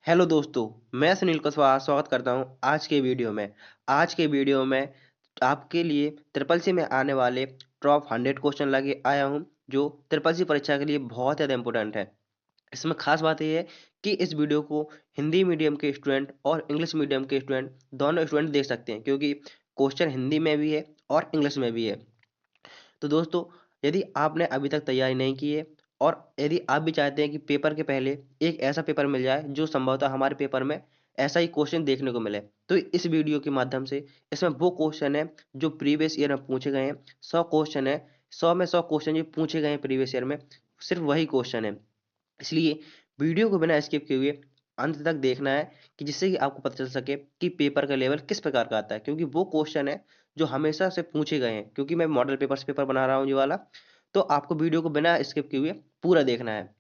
Hello दोस्तों, मैं सुनील कुशवाहा स्वागत करता हूं आज के वीडियो में आपके लिए ट्रिपल सी में आने वाले टॉप 100 क्वेश्चन लेके आया हूं जो ट्रिपल सी परीक्षा के लिए बहुत ज़्यादा इंपॉर्टेंट है। इसमें खास बात यह है कि इस वीडियो को हिंदी मीडियम के स्टूडेंट और इंग्लिश मीडियम के स्टूडेंट दोनों स्टूडेंट देख सकते हैं क्योंकि क्वेश्चन हिंदी में भी है और इंग्लिश में भी है। तो दोस्तों, यदि आपने अभी तक तैयारी नहीं की है और यदि आप भी चाहते हैं कि पेपर के पहले एक ऐसा पेपर मिल जाए जो संभवतः हमारे पेपर में ऐसा ही क्वेश्चन देखने को मिले, तो इस वीडियो के माध्यम से इसमें वो क्वेश्चन है जो प्रीवियस ईयर में पूछे गए हैं। 100 क्वेश्चन है, 100 में 100 क्वेश्चन जो पूछे गए हैं प्रीवियस ईयर में, सिर्फ वही क्वेश्चन है। इसलिए वीडियो को बिना स्किप किए हुए अंत तक देखना है कि जिससे कि आपको पता चल सके कि पेपर का लेवल किस प्रकार का आता है, क्योंकि वो क्वेश्चन है जो हमेशा से पूछे गए हैं। क्योंकि मैं मॉडल पेपर पेपर बना रहा हूँ ये वाला, तो आपको वीडियो को बिना स्किप किए हुए पूरा देखना है।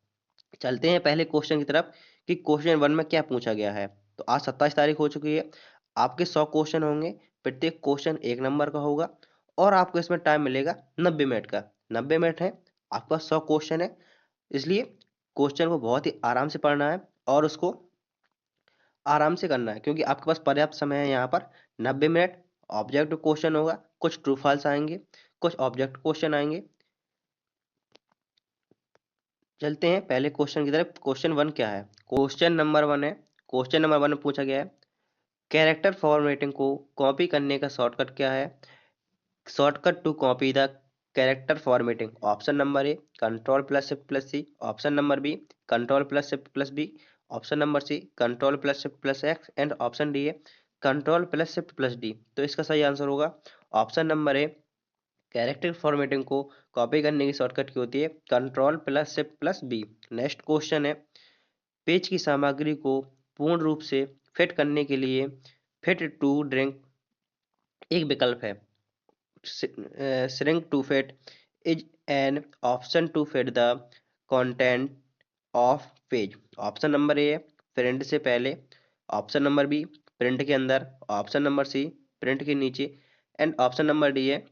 चलते हैं पहले क्वेश्चन की तरफ कि क्वेश्चन वन में क्या पूछा गया है। तो आज 27 तारीख हो चुकी है। आपके 100 क्वेश्चन होंगे, प्रत्येक क्वेश्चन 1 नंबर का होगा और आपको इसमें टाइम मिलेगा 90 मिनट का। 90 मिनट है, आपका 100 क्वेश्चन है, इसलिए क्वेश्चन को बहुत ही आराम से पढ़ना है और उसको आराम से करना है क्योंकि आपके पास पर्याप्त समय है। यहाँ पर 90 मिनट ऑब्जेक्ट क्वेश्चन होगा, कुछ ट्रू फॉल्स आएंगे, कुछ ऑब्जेक्ट क्वेश्चन आएंगे। चलते हैं पहले क्वेश्चन की तरफ। क्वेश्चन वन क्या है? क्वेश्चन नंबर वन है। क्वेश्चन नंबर वन में पूछा गया है कैरेक्टर फॉर्मेटिंग को कॉपी करने का शॉर्टकट क्या है? Shortcut to copy the character formatting, option number A control plus shift plus C, option number B control plus shift plus B, option number C control plus shift plus X and option D है control plus shift plus D. तो इसका सही answer होगा option number A. Character formatting को copy करने की shortcut की होती है control plus shift plus B. Next question है पेज की सामग्री को पूर्ण रूप से फिट करने के लिए फिट टू ड्रिंक एक विकल्प है। shrink to fit is an option to fit the content of page। Option number A है प्रिंट से पहले, ऑप्शन नंबर बी प्रिंट के अंदर, ऑप्शन नंबर सी प्रिंट के नीचे एंड ऑप्शन नंबर डी है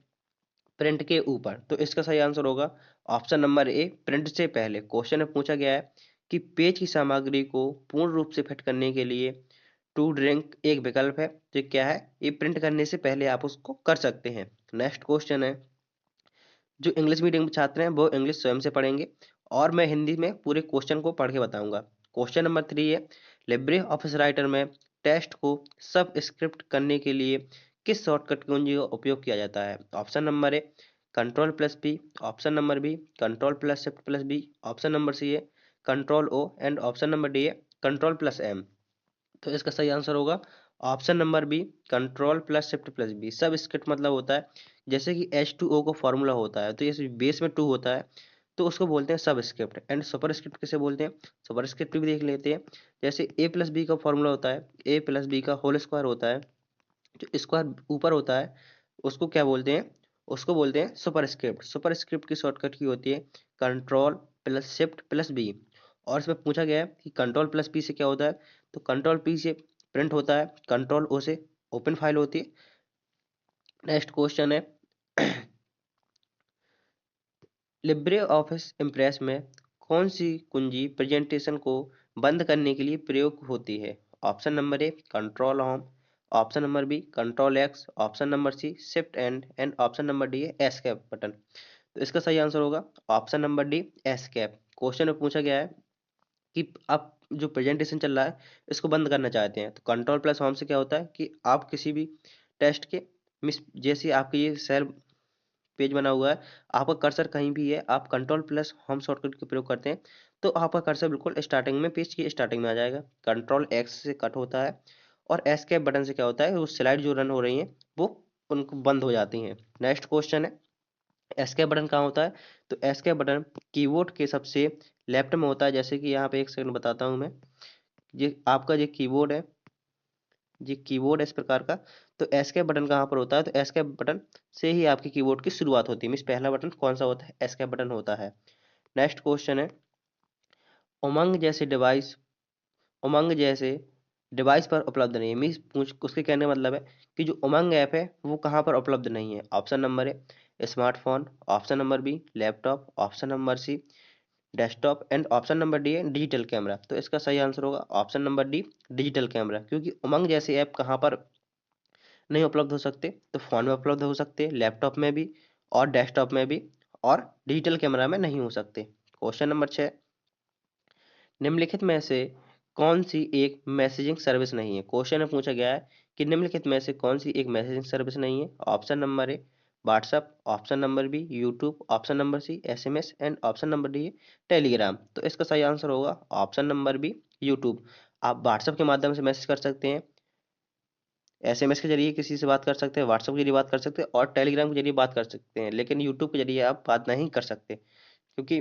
प्रिंट के ऊपर। तो इसका सही आंसर होगा ऑप्शन नंबर ए प्रिंट से पहले। क्वेश्चन में पूछा गया है कि पेज की सामग्री को पूर्ण रूप से फिट करने के लिए टू ड्रिंक एक विकल्प है। तो क्या है? ये प्रिंट करने से पहले आप उसको कर सकते हैं। नेक्स्ट क्वेश्चन है जो इंग्लिश मीडियम के छात्र हैं वो इंग्लिश स्वयं से पढ़ेंगे और मैं हिंदी में पूरे क्वेश्चन को पढ़ के बताऊंगा। क्वेश्चन नंबर थ्री है लिब्रे ऑफिस राइटर में टेक्स्ट को सब स्क्रिप्ट करने के लिए किस शॉर्टकट कुंजी का उपयोग किया जाता है? Option number A control plus P, option number B control plus shift plus B, option number C है control O and option number D है कंट्रोल प्लस एम। तो इसका सही आंसर होगा option number B control plus shift plus B. Subscript मतलब होता है जैसे कि H2O का फॉर्मूला होता है, तो ये बेस में 2 होता है तो उसको बोलते हैं सब स्क्रिप्ट। एंड सुपर स्क्रिप्ट किसे बोलते हैं? सुपर स्क्रिप्ट भी देख लेते हैं। जैसे ए प्लस बी का फॉर्मूला होता है, ए प्लस बी का होल स्क्वायर होता है, जो स्क्वायर ऊपर होता है उसको क्या बोलते हैं? उसको बोलते हैं सुपर स्क्रिप्ट। सुपर स्क्रिप्ट की शॉर्टकट की होती है control plus shift plus B. और इसमें पूछा गया है कि कंट्रोल प्लस पी से क्या होता है, तो कंट्रोल पी से प्रिंट होता है, कंट्रोल ओ से ओपन फाइल होती है। नेक्स्ट क्वेश्चन है लिब्रे ऑफिस इम्प्रेस में कौन सी कुंजी प्रेजेंटेशन को बंद करने के लिए प्रयोग होती है? Option number A control home, option number B control X, option number C shift and option number D है एस्केप बटन। तो इसका सही आंसर होगा option number D escape. Question में पूछा गया है कि आप जो प्रेजेंटेशन चल रहा है इसको बंद करना चाहते हैं, तो कंट्रोल प्लस होम से क्या होता है कि आप किसी भी टेस्ट के मिस जैसे आपके ये सेल पेज बना हुआ है, आपका कर्सर कहीं भी है, आप कंट्रोल प्लस होम शॉर्टकट का प्रयोग करते हैं तो आपका कर्सर बिल्कुल स्टार्टिंग में, पेज की स्टार्टिंग में आ जाएगा। कंट्रोल एक्स से कट होता है और एस्केप बटन से क्या होता है, वो स्लाइड जो रन हो रही हैं वो उनको बंद हो जाती हैं। नेक्स्ट क्वेश्चन है एस्केप बटन कहाँ होता है, तो एस्केप बटन कीबोर्ड के सबसे लेफ्ट में होता है। जैसे कि यहाँ पे एक सेकंड बताता हूँ मैं, ये आपका ये कीबोर्ड है, ये कीबोर्ड है इस प्रकार का। तो एस्केप बटन कहाँ पर होता है, तो एस्केप बटन से ही आपकी कीबोर्ड की शुरुआत होती है। मीन्स पहला बटन कौन सा होता है? एस्केप बटन होता है। नेक्स्ट क्वेश्चन है उमंग जैसे डिवाइस, उमंग जैसे डिवाइस पर उपलब्ध नहीं है। मीन्स पूछ उसके कहने का मतलब है कि जो उमंग ऐप है वो कहाँ पर उपलब्ध नहीं है। ऑप्शन नंबर है smartphone, option number B laptop, option number C desktop and option number D है डिजिटल कैमरा। तो इसका सही आंसर होगा option number D digital camera, क्योंकि उमंग जैसे ऐप कहाँ पर नहीं उपलब्ध हो सकते, तो फोन में उपलब्ध हो सकते, लैपटॉप में भी और डेस्कटॉप में भी, और डिजिटल कैमरा में नहीं हो सकते। क्वेश्चन नंबर 6, निम्नलिखित में से कौन सी एक मैसेजिंग सर्विस नहीं है। क्वेश्चन में पूछा गया है कि निम्नलिखित में से कौन सी एक मैसेजिंग सर्विस नहीं है। Option number A WhatsApp, option number B YouTube, option number C SMS and option number D Telegram. तो इसका सही आंसर होगा ऑप्शन नंबर बी यूट्यूब। आप व्हाट्सएप के माध्यम से मैसेज कर सकते हैं, एसएमएस के जरिए किसी से बात कर सकते हैं, व्हाट्सएप के जरिए बात कर सकते हैं और टेलीग्राम के जरिए बात कर सकते हैं, लेकिन यूट्यूब के जरिए आप बात नहीं कर सकते, क्योंकि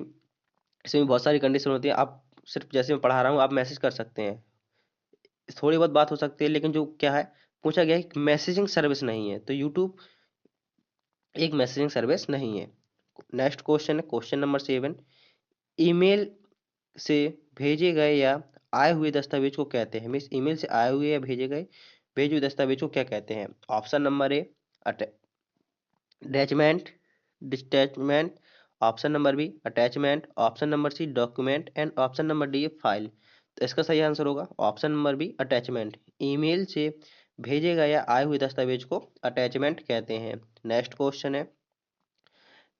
इसमें बहुत सारी कंडीशन होती है। आप सिर्फ जैसे मैं पढ़ा रहा हूँ आप मैसेज कर सकते हैं, थोड़ी बहुत बात हो सकती है, लेकिन जो क्या है पूछा गया है कि मैसेजिंग सर्विस नहीं है, तो यूट्यूब एक मैसेजिंग सर्विस नहीं है। नेक्स्ट क्वेश्चन है क्वेश्चन नंबर 7, ईमेल से भेजे गए या आए हुए दस्तावेज को कहते हैं। मीन्स ईमेल से आए हुए या भेजे हुए दस्तावेज को क्या कहते हैं। Option number A attachment, detachment, option number B attachment, option number C document and option number D file. तो इसका सही आंसर होगा option number B attachment. Email से भेजे गए या आए हुए दस्तावेज को अटैचमेंट कहते हैं। नेक्स्ट क्वेश्चन है,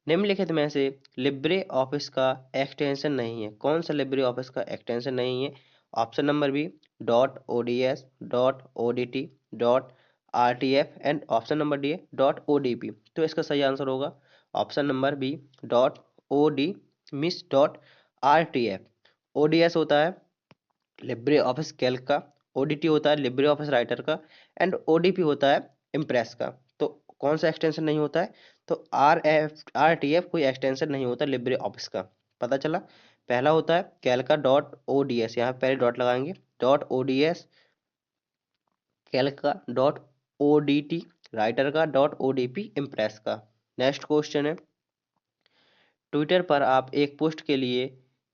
निम्नलिखित में से लिब्रे ऑफिस का एक्सटेंशन नहीं है। कौन सा लिब्रे ऑफिस का एक्सटेंशन नहीं है। Option number B dot O D S, dot O D T, dot R T F and option number D dot O D P. तो इसका सही आंसर होगा option number B dot O D miss dot R T F. O D S होता है Libre office Calc का, ओ D T होता है Libre office writer का एंड ओ डी पी होता है इम्प्रेस का। तो कौन सा एक्सटेंशन नहीं होता है, तो आर टी एफ कोई एक्सटेंशन नहीं होता लिब्रे ऑफिस का। पता चला, पहला होता है calc dot O D S, यहाँ पहले डॉट लगाएंगे, dot O D S calc का, dot O D T writer का, dot O D P impress का। नेक्स्ट क्वेश्चन है, ट्विटर पर आप एक पोस्ट के लिए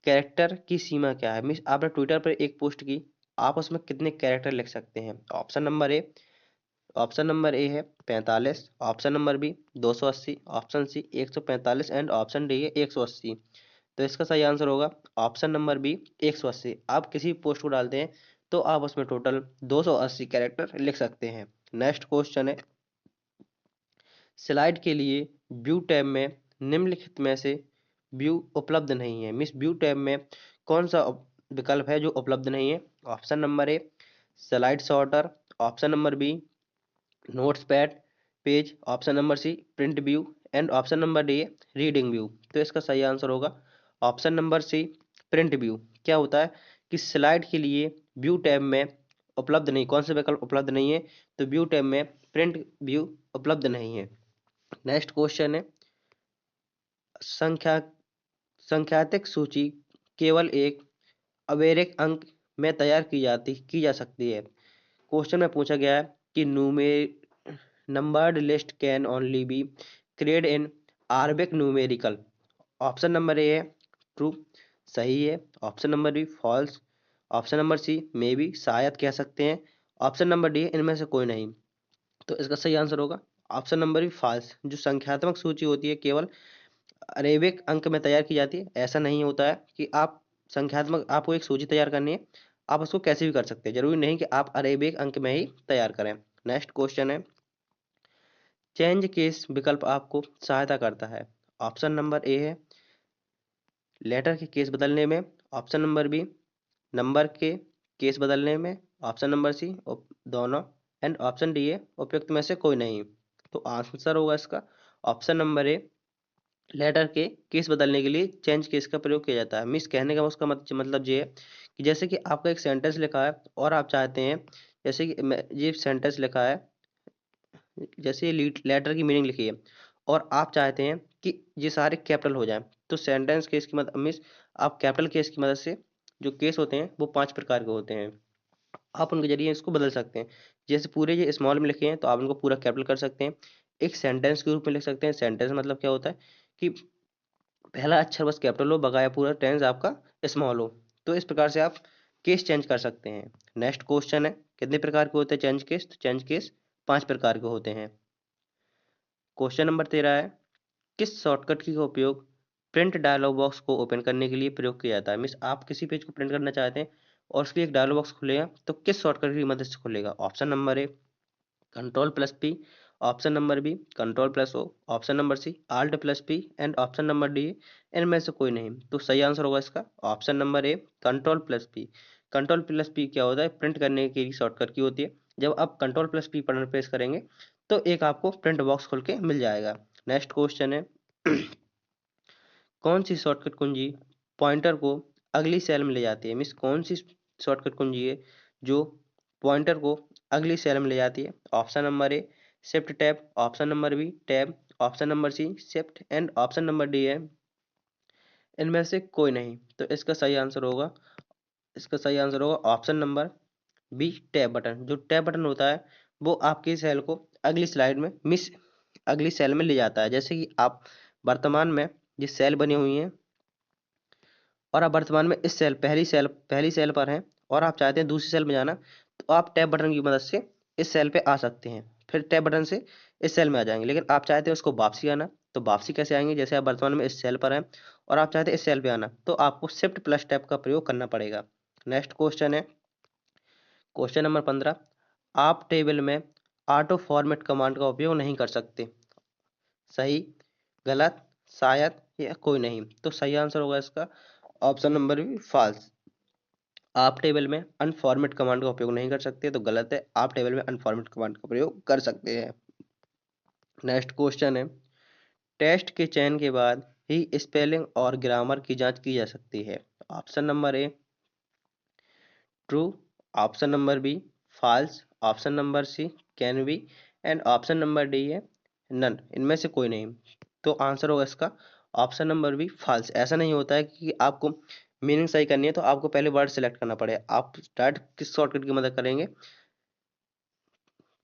कैरेक्टर की सीमा क्या है। मीन्स आपने ट्विटर पर एक पोस्ट की, आप उसमें कितने कैरेक्टर लिख सकते हैं। ऑप्शन नंबर ए है 45, option number B 280, option C 145 and option D है 180। तो इसका सही आंसर होगा ऑप्शन नंबर बी 180। आप किसी पोस्ट को डालते हैं तो आप उसमें टोटल 280 कैरेक्टर लिख सकते हैं। नेक्स्ट क्वेश्चन है, स्लाइड के लिए व्यू टैब में निम्नलिखित में से व्यू उपलब्ध नहीं है। मिस व्यू टैब में कौन सा विकल्प है जो उपलब्ध नहीं है। Option number A slide sorter, option number B notes pad page, option number C print view and option number D reading view. तो इसका सही आंसर होगा option number C print view. क्या होता है कि स्लाइड के लिए व्यू टैब में उपलब्ध नहीं, कौन से विकल्प उपलब्ध नहीं है, तो व्यू टैब में प्रिंट व्यू उपलब्ध नहीं है। नेक्स्ट क्वेश्चन है, संख्या संख्यात्मक सूची केवल एक अवेरिक अंक में तैयार की जा सकती है। क्वेश्चन में पूछा गया है कि numbered list can only be created in Arabic numerical. Option number A है ट्रू, सही है, option number B false, option number C may be शायद कह सकते हैं, ऑप्शन नंबर डी इनमें से कोई नहीं। तो इसका सही आंसर होगा ऑप्शन नंबर बी फॉल्स। जो संख्यात्मक सूची होती है केवल अरेबिक अंक में तैयार की जाती है। ऐसा नहीं होता है कि आप संख्यात्मक, आपको एक सूची तैयार करनी है, आप उसको कैसे भी कर सकते हैं, जरूरी नहीं कि आप अरेबिक अंक में ही तैयार करें। नेक्स्ट क्वेश्चन है, चेंज केस विकल्प आपको सहायता करता है। ऑप्शन नंबर ए है लेटर के केस बदलने में, ऑप्शन नंबर बी नंबर के केस बदलने में, ऑप्शन नंबर सी दोनों एंड ऑप्शन डी है उपयुक्त में से कोई नहीं। तो आंसर होगा इसका ऑप्शन नंबर ए लेटर के केस बदलने के लिए चेंज केस का प्रयोग किया जाता है। मिस कहने का उसका मतलब ये है कि जैसे कि आपका एक सेंटेंस लिखा है और आप चाहते हैं, जैसे कि ये सेंटेंस लिखा है, जैसे ये लेटर की मीनिंग लिखी है और आप चाहते हैं कि ये सारे कैपिटल हो जाएं, तो सेंटेंस केस की मदद मिस आप कैपिटल केस की मदद से, जो केस होते हैं वो 5 प्रकार के होते हैं, आप उनके जरिए इसको बदल सकते हैं। जैसे पूरे ये स्मॉल में लिखे हैं तो आप उनको पूरा कैपिटल कर सकते हैं, एक सेंटेंस के रूप में लिख सकते हैं। सेंटेंस मतलब क्या होता है कि पहला अक्षर बस कैपिटल हो, बकाया पूरा टेंस आपका स्मॉल हो। तो इस प्रकार से आप केस चेंज कर सकते हैं। नेक्स्ट क्वेश्चन है, कितने प्रकार के होते हैं चेंज केस, तो चेंज केस 5 प्रकार के होते हैं। क्वेश्चन नंबर 13 है, किस शॉर्टकट की का उपयोग प्रिंट डायलॉग बॉक्स को ओपन करने के लिए प्रयोग किया जाता है। मीन्स आप किसी पेज को प्रिंट करना चाहते हैं और उसके लिए एक डायलॉग बॉक्स खुलेगा, तो किस शॉर्टकट की मदद से खुलेगा? Option number A Ctrl+P, option number B Ctrl+O, option number C Alt+P and option number D इनमें से कोई नहीं। तो सही आंसर होगा इसका option number A Ctrl+P। Ctrl+P क्या होता है? प्रिंट करने की शॉर्टकट की होती है। जब आप Ctrl+P बटन प्रेस करेंगे तो एक आपको प्रिंट बॉक्स खुल के मिल जाएगा। नेक्स्ट क्वेश्चन है कौन सी शॉर्टकट कुंजी पॉइंटर को अगली सेल में ले जाती है? मीन्स कौन सी शॉर्टकट कुंजी है जो पॉइंटर को अगली सेल में ले जाती है? Option number A shift tab, option number B tab, option number C shift and option number D है इनमें से कोई नहीं। तो इसका सही आंसर होगा option number B tab button. जो टैब बटन होता है वो आपकी सेल को अगली सेल में ले जाता है। जैसे कि आप वर्तमान में जिस सेल बनी हुई है और आप वर्तमान में इस पहली सेल पर हैं और आप चाहते हैं दूसरी सेल में जाना, तो आप टैब बटन की मदद से इस सेल पे आ सकते हैं, फिर टैब बटन से इस सेल में आ जाएंगे। लेकिन आप चाहते हैं उसको वापसी आना, तो वापसी कैसे आएंगे? जैसे आप वर्तमान में इस सेल पर हैं और आप चाहते हैं इस सेल पे आना, तो आपको शिफ्ट प्लस टैब का प्रयोग करना पड़ेगा। नेक्स्ट क्वेश्चन है क्वेश्चन नंबर 15। आप टेबल में ऑटो फॉर्मेट कमांड का उपयोग नहीं कर सकते। सही, गलत, शायद या कोई नहीं। तो सही आंसर होगा इसका ऑप्शन नंबर बी फॉल्स। आप टेबल में अनफॉर्मेट कमांड का उपयोग नहीं कर सकते, तो गलत है। आप टेबल में अनफॉर्मेट कमांड का प्रयोग कर सकते हैं। नेक्स्ट क्वेश्चन है टेस्ट के चयन के बाद ही स्पेलिंग और ग्रामर की जांच की जा सकती है। Option number A true, option number B false, option number C can be and option number D है नन इनमें से कोई नहीं। तो आंसर होगा इसका ऑप्शन नंबर बी फॉल्स। ऐसा नहीं होता है कि आपको मीनिंग सही करनी है तो आपको पहले वर्ड सेलेक्ट करना पड़े। आप स्टार्ट किस शॉर्टकट की मदद करेंगे?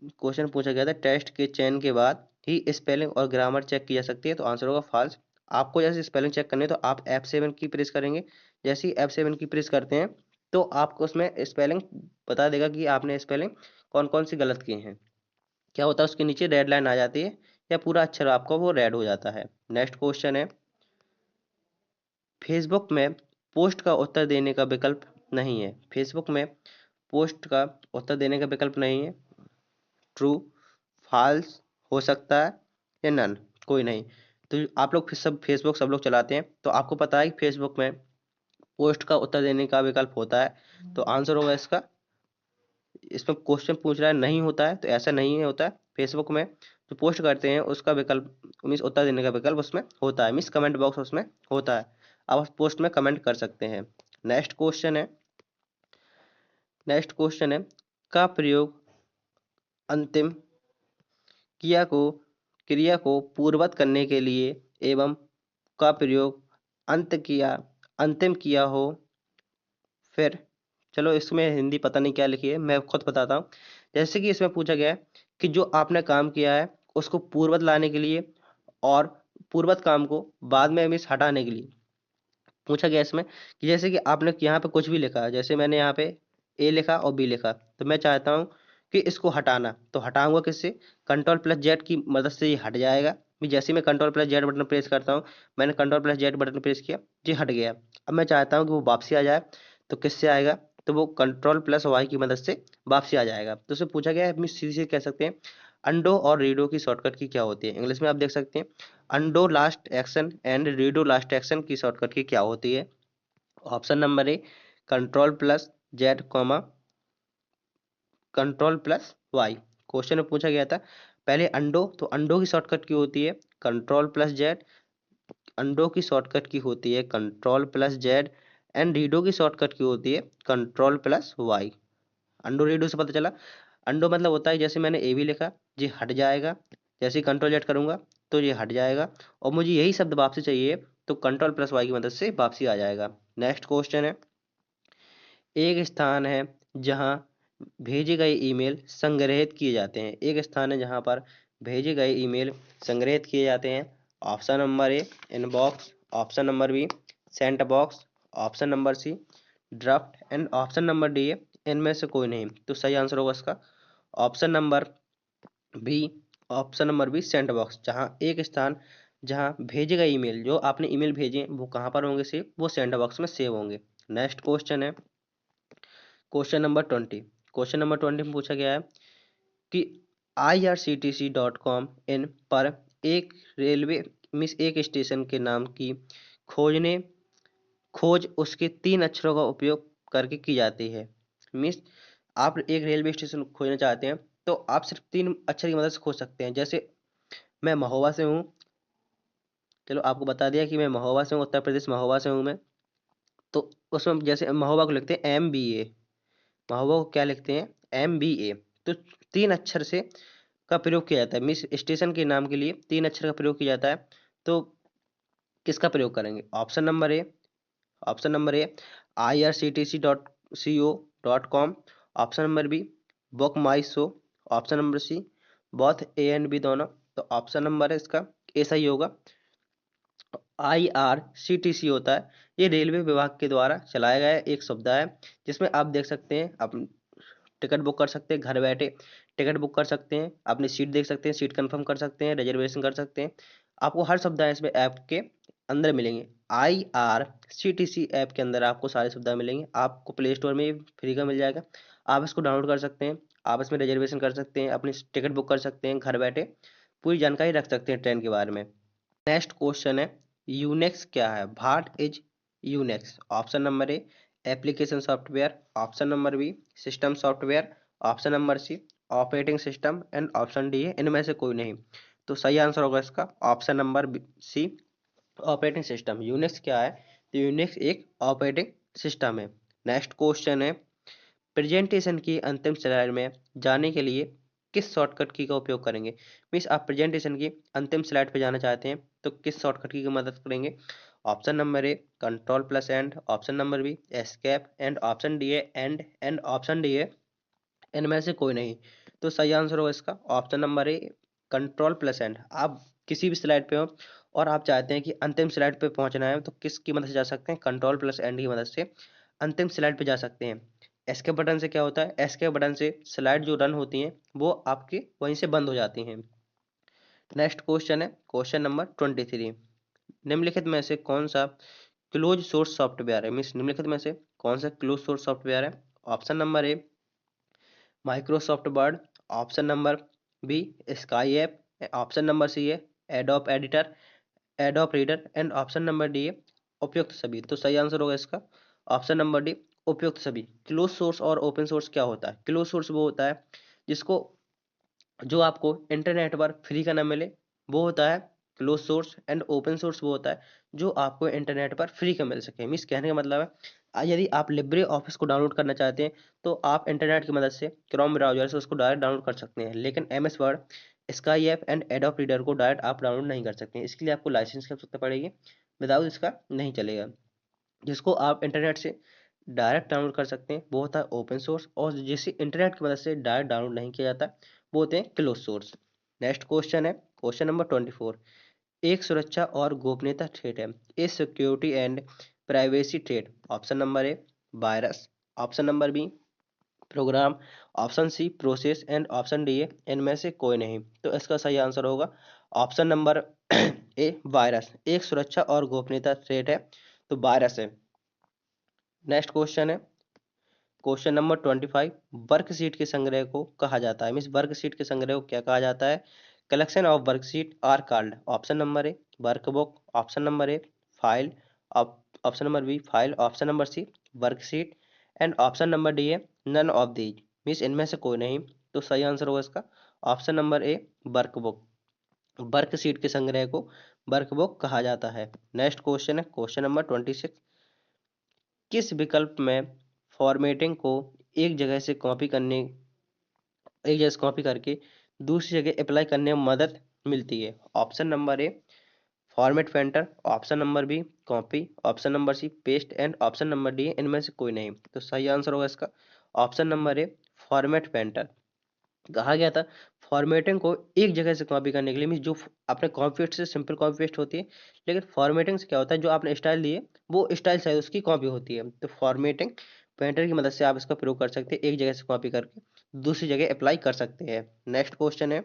क्वेश्चन पूछा गया था टेस्ट के चयन के बाद ही स्पेलिंग और ग्रामर चेक की जा सकती है, तो आंसर होगा फॉल्स। आपको जैसे स्पेलिंग चेक करनी है तो आप F7 की प्रेस करेंगे। जैसे ही F7 की प्रेस करते हैं तो आपको उसमें स्पेलिंग बता देगा कि आपने स्पेलिंग कौन कौन सी गलत की हैं। क्या होता है उसके नीचे रेड लाइन आ जाती है या पूरा अक्षर आपका वो रेड हो जाता है। नेक्स्ट क्वेश्चन है फेसबुक में पोस्ट का उत्तर देने का विकल्प नहीं है। फेसबुक में पोस्ट का उत्तर देने का विकल्प नहीं है। ट्रू, फॉल्स, हो सकता है या नन कोई नहीं। तो आप लोग सब फेसबुक सब लोग चलाते हैं तो आपको पता है कि फेसबुक में पोस्ट का उत्तर देने का विकल्प होता है। तो आंसर होगा इसका इसमें क्वेश्चन पूछ रहा है नहीं होता है, तो ऐसा नहीं होता है। फेसबुक में जो पोस्ट करते हैं उसका विकल्प मीन्स उत्तर देने का विकल्प उसमें होता है, मीन्स कमेंट बॉक्स उसमें होता है। आप उस पोस्ट में कमेंट कर सकते हैं। नेक्स्ट क्वेश्चन है नेक्स्ट क्वेश्चन है का प्रयोग अंतिम क्रिया को पूर्ववत करने के लिए एवं का प्रयोग अंतिम किया हो। फिर चलो इसमें हिंदी पता नहीं क्या लिखी है, मैं खुद बताता हूँ। जैसे कि इसमें पूछा गया है कि जो आपने काम किया है उसको पूर्ववत लाने के लिए और पूर्ववत काम को बाद में मिस हटाने के लिए पूछा गया इसमें कि जैसे कि आपने यहाँ पे कुछ भी लिखा, जैसे मैंने यहाँ पे ए लिखा और बी लिखा, तो मैं चाहता हूँ कि इसको हटाना, तो हटाऊंगा किससे? Ctrl+Z की मदद से ये हट जाएगा। भी जैसे मैं Ctrl+Z बटन प्रेस करता हूँ, मैंने Ctrl+Z बटन प्रेस किया, ये हट गया। अब मैं चाहता हूँ कि वो वापसी आ जाए, तो किससे आएगा? तो वो Ctrl+Y की मदद से वापसी आ जाएगा। तो उससे पूछा गया है, हम सीधे सीधे कह सकते हैं अंडो और रीडो की शॉर्टकट की क्या होती है। इंग्लिश में आप देख सकते हैं undo last action and redo last action की शॉर्टकट की क्या होती है। ऑप्शन नंबर ए Ctrl+Z, Ctrl+Y। क्वेश्चन में पूछा गया था पहले अंडो, तो अंडो की शॉर्टकट की होती है Ctrl+Z। अंडो की शॉर्टकट की होती है Ctrl+Z एंड रीडो की शॉर्टकट की होती है Ctrl+Y। अंडो रीडो से पता चला अंडो मतलब होता है जैसे मैंने ए भी लिखा ये हट जाएगा, जैसे ही Ctrl+Z करूंगा तो ये हट जाएगा और मुझे यही शब्द वापसी चाहिए तो Ctrl+Y की मदद से वापसी आ जाएगा। नेक्स्ट क्वेश्चन है एक स्थान है जहां भेजे गए ईमेल संग्रहित किए जाते हैं। एक स्थान है जहां पर भेजे गए ईमेल संग्रहित किए जाते हैं। Option number A inbox, option number B sent box, option number C draft and option number D है इनमें से कोई नहीं। तो सही आंसर होगा इसका option number B, option number B sent box. जहां एक स्थान जहाँ भेजे गए ईमेल, जो आपने ईमेल भेजे वो कहाँ पर होंगे सेव, वो सेंड बॉक्स में सेव होंगे। नेक्स्ट क्वेश्चन है क्वेश्चन नंबर 20। क्वेश्चन नंबर 20 में पूछा गया है कि irctc.com इन पर एक रेलवे मिस एक स्टेशन के नाम की खोज उसके 3 अक्षरों का उपयोग करके की जाती है। मिस आप एक रेलवे स्टेशन खोजना चाहते हैं तो आप सिर्फ 3 अक्षर की मदद से खोज सकते हैं। जैसे मैं महोबा से हूँ, चलो आपको बता दिया कि मैं महोबा से हूँ, उत्तर प्रदेश महोबा से हूँ मैं। तो उसमें जैसे महोबा को लिखते हैं MBA, महोबा को क्या लिखते हैं MBA। तो 3 अक्षर से का प्रयोग किया जाता है, मिस स्टेशन के नाम के लिए 3 अक्षर का प्रयोग किया जाता है। तो किसका प्रयोग करेंगे? Option number A irctc.co.com, option number B Book My Show, option number C both A and B दोनों। तो ऑप्शन नंबर है इसका ए सही होगा। IRCTC होता है, ये रेलवे विभाग के द्वारा चलाया गया एक सुविधा है, जिसमें आप देख सकते हैं, आप टिकट बुक कर सकते हैं, घर बैठे टिकट बुक कर सकते हैं, अपनी सीट देख सकते हैं, सीट कंफर्म कर सकते हैं, रिजर्वेशन कर सकते हैं। आपको हर सुविधा इसमें ऐप के अंदर मिलेंगे। IRCTC ऐप के अंदर आपको सारी सुविधा मिलेंगी। आपको प्ले स्टोर में फ्री का मिल जाएगा, आप इसको डाउनलोड कर सकते हैं, आप इसमें रिजर्वेशन कर सकते हैं, अपनी टिकट बुक कर सकते हैं, घर बैठे पूरी जानकारी रख सकते हैं ट्रेन के बारे में। नेक्स्ट क्वेश्चन है यूनेक्स क्या है? What is Unix? Option number A application software, option number B system software, option number C operating system and option D है इनमें से कोई नहीं। तो सही आंसर होगा इसका option number C operating system. Unix क्या है? तो यूनिक्स एक ऑपरेटिंग सिस्टम है। नेक्स्ट क्वेश्चन है प्रेजेंटेशन की अंतिम स्लाइड में जाने के लिए किस शॉर्टकट की का उपयोग करेंगे? मीन्स आप प्रेजेंटेशन की अंतिम स्लाइड पे जाना चाहते हैं तो किस शॉर्टकट की मदद करेंगे? Option number A control plus end, option number B escape end, option D है एंड ऑप्शन डी है इनमें से कोई नहीं। तो सही आंसर होगा इसका option number A control plus and. आप किसी भी स्लाइड पे हो और आप चाहते हैं कि अंतिम स्लाइड पे पहुंचना है तो किसकी मदद से जा सकते हैं? कंट्रोल प्लस एंड की मदद से अंतिम स्लाइड पे जा सकते हैं। एस्केप बटन से क्या होता है? एस्केप बटन से स्लाइड जो रन होती हैं वो आपकी वहीं से बंद हो जाती हैं। नेक्स्ट क्वेश्चन है क्वेश्चन नंबर 23। निम्नलिखित में से कौन सा क्लोज सोर्स सॉफ्टवेयर है? मीन्स निम्नलिखित में से कौन सा क्लोज सोर्स सॉफ्टवेयर है? Option number A Microsoft Word, option number B Skype, option number C है Adobe editor, Adobe Reader and option number D है उपयुक्त सभी। तो सही आंसर होगा इसका ऑप्शन नंबर डी उपयुक्त सभी। क्लोज सोर्स और ओपन सोर्स क्या होता है? क्लोज सोर्स वो होता है जिसको जो आपको इंटरनेट पर फ्री का ना मिले, वो होता है close source. And open source वो होता है जो आपको इंटरनेट पर फ्री का मिल सके। मीन्स कहने का मतलब है यदि आप लिब्रे ऑफिस को डाउनलोड करना चाहते हैं तो आप इंटरनेट की मदद से क्रोम ब्राउजर से उसको डायरेक्ट डाउनलोड कर सकते हैं, लेकिन MS word, sky app and adobe reader को डायरेक्ट आप डाउनलोड नहीं कर सकते हैं। इसके लिए आपको लाइसेंस की आवश्यकता पड़ेगी, विदाउट इसका नहीं चलेगा। जिसको आप इंटरनेट से डायरेक्ट डाउनलोड कर सकते हैं वो होता है ओपन सोर्स, और जिसे इंटरनेट की मदद से डायरेक्ट डाउनलोड नहीं किया जाता वो होते हैं क्लोज सोर्स। नेक्स्ट क्वेश्चन है क्वेश्चन नंबर 24। एक सुरक्षा और गोपनीयता थ्रेट है, a security and privacy threat. Option number A virus, option number B program, option C process and option D है इनमें से कोई नहीं। तो इसका सही आंसर होगा ऑप्शन नंबर ए वायरस। एक सुरक्षा और गोपनीयता थ्रेट है तो वायरस है। नेक्स्ट क्वेश्चन है क्वेश्चन नंबर 25। वर्कशीट के संग्रह को कहा जाता है? मीन्स वर्कशीट के संग्रह को क्या कहा जाता है? Collection of worksheet are called, option number A workbook, option number A file, option number B file, option number C worksheet and option number D है नन ऑफ दीज। मीन्स इनमें से कोई नहीं। तो सही आंसर होगा इसका option number A workbook. Worksheet के संग्रह को वर्कबुक कहा जाता है। नेक्स्ट क्वेश्चन है क्वेश्चन नंबर 26। किस विकल्प में फॉर्मेटिंग को एक जगह से कॉपी करने एक जगह से कॉपी करके दूसरी जगह अप्लाई करने में मदद मिलती है? Option number A format painter, option number B copy, option number C paste and option number D इनमें से कोई नहीं। तो सही आंसर होगा इसका option number A format painter. कहा गया था फॉर्मेटिंग को एक जगह से कॉपी करने के लिए, मीन जो आपने कॉपी पेस्ट से सिंपल कॉपी पेस्ट होती है, लेकिन फॉर्मेटिंग से क्या होता है जो आपने स्टाइल दिए वो स्टाइल शायद उसकी कॉपी होती है। तो फॉर्मेटिंग पेंटर की मदद से आप इसका प्रयोग कर सकते हैं, एक जगह से कॉपी करके दूसरी जगह अप्लाई कर सकते हैं। नेक्स्ट क्वेश्चन है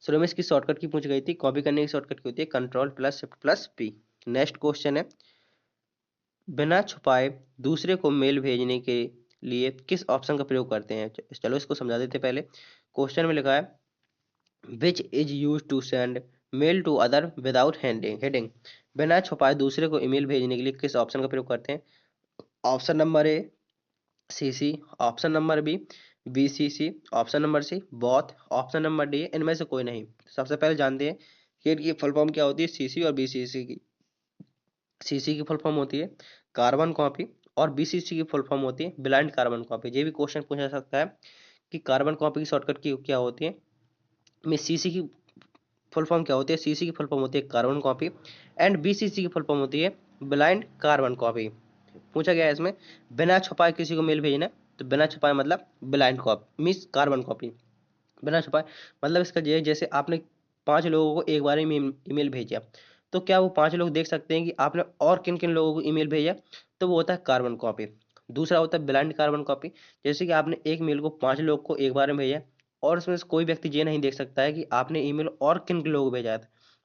शुरू में इसकी शॉर्टकट की पूछ गई थी, कॉपी करने की शॉर्टकट की होती है control plus shift plus P. Next question है, बिना छुपाए दूसरे को मेल भेजने के लिए किस ऑप्शन का प्रयोग करते हैं? चलो इसको समझा देते हैं पहले। क्वेश्चन में लिखा है which is use to send mail to other without heading. बिना छुपाए दूसरे को ईमेल भेजने के लिए किस ऑप्शन का प्रयोग करते हैं? Option number A CC, option number B BCC, option number C both, option number D इनमें से कोई नहीं। सबसे पहले जानते हैं कि इनकी फुल फॉर्म क्या होती है सीसी और बीसीसी की। सीसी की फुल फॉर्म होती है कार्बन कॉपी और बीसीसी की फुल फॉर्म होती है ब्लाइंड कार्बन कॉपी। ये भी क्वेश्चन पूछा जा सकता है कि कार्बन कॉपी की शॉर्टकट की क्या होती है। में सीसी की फुल फॉर्म क्या होती है? सीसी की फुल फॉर्म होती है कार्बन कॉपी एंड बीसीसी की फुल फॉर्म होती है ब्लाइंड कार्बन कॉपी। पूछा गया है इसमें बिना छुपाए किसी को मेल भेजना है, तो बिना छुपाए मतलब blind copy means carbon copy. बिना छुपाए मतलब इसका ये है, जैसे आपने 5 लोगों को एक बार में ईमेल भेजा, तो क्या वो 5 लोग देख सकते हैं कि आपने और किन किन लोगों को ईमेल भेजा? तो वो होता है कार्बन कॉपी। दूसरा होता है ब्लाइंड कार्बन कॉपी, जैसे कि आपने एक मेल को 5 लोग को एक बार में भेजा और उसमें से कोई व्यक्ति ये नहीं देख सकता है कि आपने ईमेल और किन किन लोगों को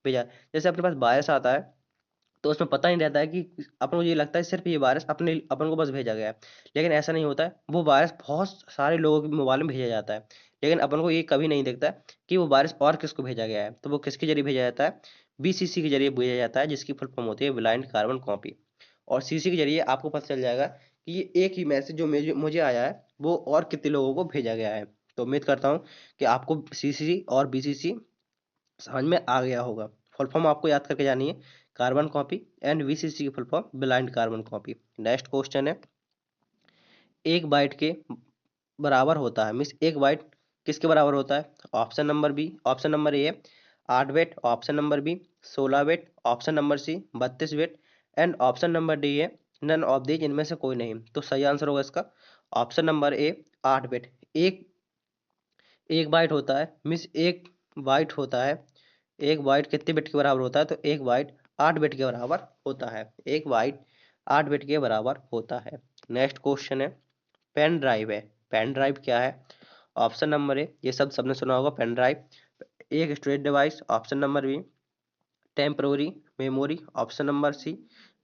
भेजा। जैसे अपने पास वायरस आता है तो उसमें पता नहीं रहता है कि अपन को ये लगता है सिर्फ ये वायरस अपने अपन को बस भेजा गया है, लेकिन ऐसा नहीं होता है। वो वायरस बहुत सारे लोगों के मोबाइल में भेजा जाता है, लेकिन अपन को ये कभी नहीं दिखता है कि वो वायरस और किसको भेजा गया है। तो वो किसके जरिए भेजा जाता है? बीसीसी के जरिए भेजा जाता है, जिसकी फुल फॉर्म होती है ब्लाइंड कार्बन कॉपी। और सीसी के जरिए आपको पता चल जाएगा कि ये एक ही मैसेज जो मुझे मुझे आया है वो और कितने लोगों को भेजा गया है। तो उम्मीद करता हूँ कि आपको सीसी और बीसीसी समझ में आ गया होगा। फुल फॉर्म आपको याद करके जानी है कार्बन कॉपी एंड वीसीसी की full form blind carbon copy. Next question है, एक बाइट के बराबर होता है मीन्स एक बाइट किसके बराबर होता है? Option number B, option number A 8 bit, option number B 16 bit, option number C 32 bit and option number D है नन ऑफ दीज इनमें से कोई नहीं। तो सही आंसर होगा इसका ऑप्शन नंबर ए 8 बिट। एक एक बाइट होता है मीन्स एक बाइट होता है। एक बाइट कितने बिट के बराबर होता है? तो एक बाइट 8 बिट के बराबर होता है। एक बाइट 8 बिट के बराबर होता है। नेक्स्ट क्वेश्चन है, पेन ड्राइव है। पेन ड्राइव क्या है? ऑप्शन नंबर ए ये सब सबने सुना होगा पेन ड्राइव एक storage device, option number B temporary memory, option number C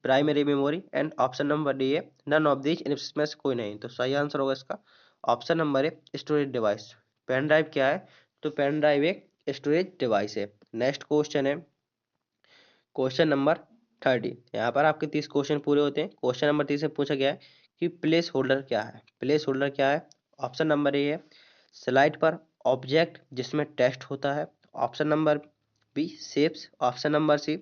primary memory and option number D है नन ऑफ दीज इनमें से कोई नहीं। तो सही आंसर होगा इसका ऑप्शन नंबर है स्टोरेज डिवाइस। पेन ड्राइव क्या है? तो पेन ड्राइव एक स्टोरेज डिवाइस है। नेक्स्ट क्वेश्चन है क्वेश्चन नंबर 30। यहाँ पर आपके 30 क्वेश्चन पूरे होते हैं। क्वेश्चन नंबर 30 में पूछा गया है कि प्लेस होल्डर क्या है? प्लेस होल्डर क्या है? ऑप्शन नंबर ए है स्लाइड पर ऑब्जेक्ट जिसमें टेस्ट होता है, option number B shapes, option number C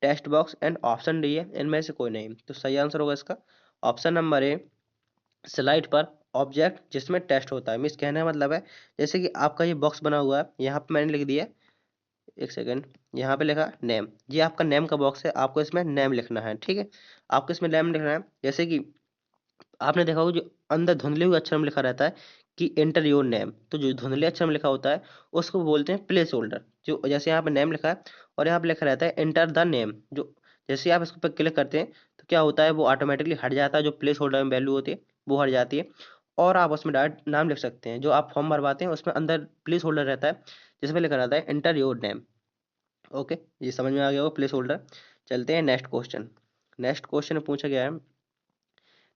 text box and option D है इनमें से कोई नहीं। तो सही आंसर होगा इसका ऑप्शन नंबर ए स्लाइड पर ऑब्जेक्ट जिसमें टेस्ट होता है। मीन्स कहने का मतलब है जैसे कि आपका ये बॉक्स बना हुआ है, यहाँ पे मैंने लिख दिया है, एक सेकेंड, यहाँ पे लिखा नेम, ये आपका नेम का बॉक्स है, आपको इसमें नेम लिखना है। ठीक है, आपको इसमें नेम लिखना है। जैसे कि आपने देखा होगा जो अंदर धुंधले हुए अक्षर में लिखा रहता है कि एंटर योर नेम, तो जो धुंधले अक्षर में लिखा होता है उसको बोलते हैं प्लेस होल्डर। जो जैसे यहाँ पे नेम लिखा है और यहाँ पे लिखा रहता है एंटर द नेम, जो जैसे आप इसको पे क्लिक करते हैं तो क्या होता है वो ऑटोमेटिकली हट जाता है, जो प्लेस होल्डर में वैल्यू होती है वो हट जाती है और आप उसमें डायरेक्ट नाम लिख सकते हैं। जो आप फॉर्म भरवाते हैं उसमें अंदर प्लेस होल्डर रहता है जिसमें लिखा रहता है एंटर योर नेम। ओके, ये समझ में आ गया होगा प्लेस होल्डर। चलते हैं नेक्स्ट क्वेश्चन। नेक्स्ट क्वेश्चन में पूछा गया है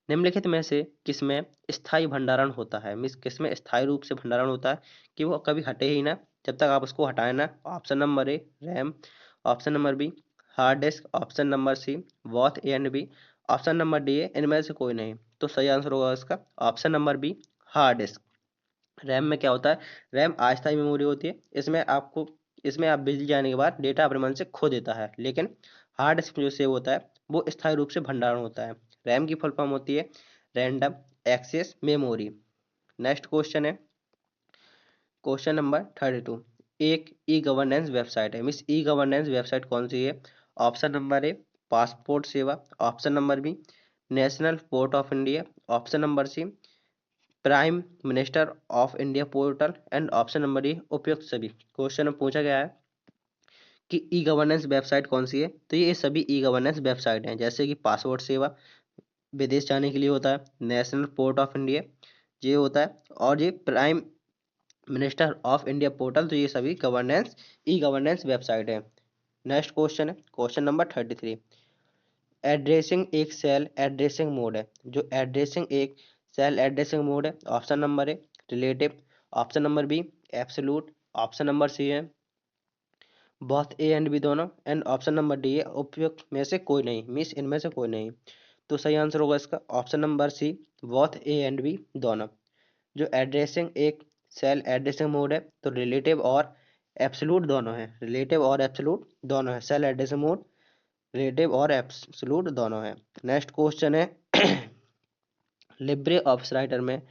निम्नलिखित में से किसमें स्थायी भंडारण होता है? मीन्स किसमें स्थायी रूप से भंडारण होता है कि वो कभी हटे ही ना जब तक आप उसको हटाए ना? Option number A RAM, option number B hard disk, option number C both A and B, option number D है इनमें से कोई नहीं। तो सही आंसर होगा इसका option number B hard disk. RAM में क्या होता है? रैम अस्थायी मेमोरी होती है, इसमें आप बिजली जाने के बाद डेटा अपने मन से खो देता है, लेकिन हार्ड डिस्क में जो सेव होता है वो स्थायी रूप से भंडारण होता है। रैम की फुल फॉर्म होती है random access memory. Next question है क्वेश्चन नंबर 32। एक ई गवर्नेंस वेबसाइट है, मिस ई गवर्नेंस वेबसाइट कौन सी है? Option number A passport Seva, option number B national port of India, option number C prime minister of India portal and option number D उपयुक्त सभी। Question में पूछा गया है कि ई गवर्नेंस वेबसाइट कौन सी है? तो ये सभी ई गवर्नेंस वेबसाइट हैं, जैसे कि पासपोर्ट सेवा विदेश जाने के लिए होता है, नेशनल पोर्ट ऑफ इंडिया ये होता है, और ये prime minister of India portal, तो ये सभी गवर्नेंस ई गवर्नेंस वेबसाइट है। नेक्स्ट क्वेश्चन है क्वेश्चन नंबर 33। एड्रेसिंग एक सेल एड्रेसिंग मोड है। जो एड्रेसिंग एक सेल एड्रेसिंग मोड है, option number A relative, option number B absolute, option number C है बोथ ए एंड बी दोनों, and option number D है उपयुक्त में से कोई नहीं, मीन्स इनमें से कोई नहीं। तो सही आंसर होगा इसका option number C both A and B दोनों। जो एड्रेसिंग एक सेल एड्रेसिंग मोड है तो रिलेटिव और एब्सोल्यूट दोनों है, रिलेटिव और एब्सोल्यूट दोनों है, सेल एड्रेसिंग मोड रिलेटिव और एब्सोल्यूट दोनों है। नेक्स्ट क्वेश्चन है लिब्रे ऑफिस राइटर में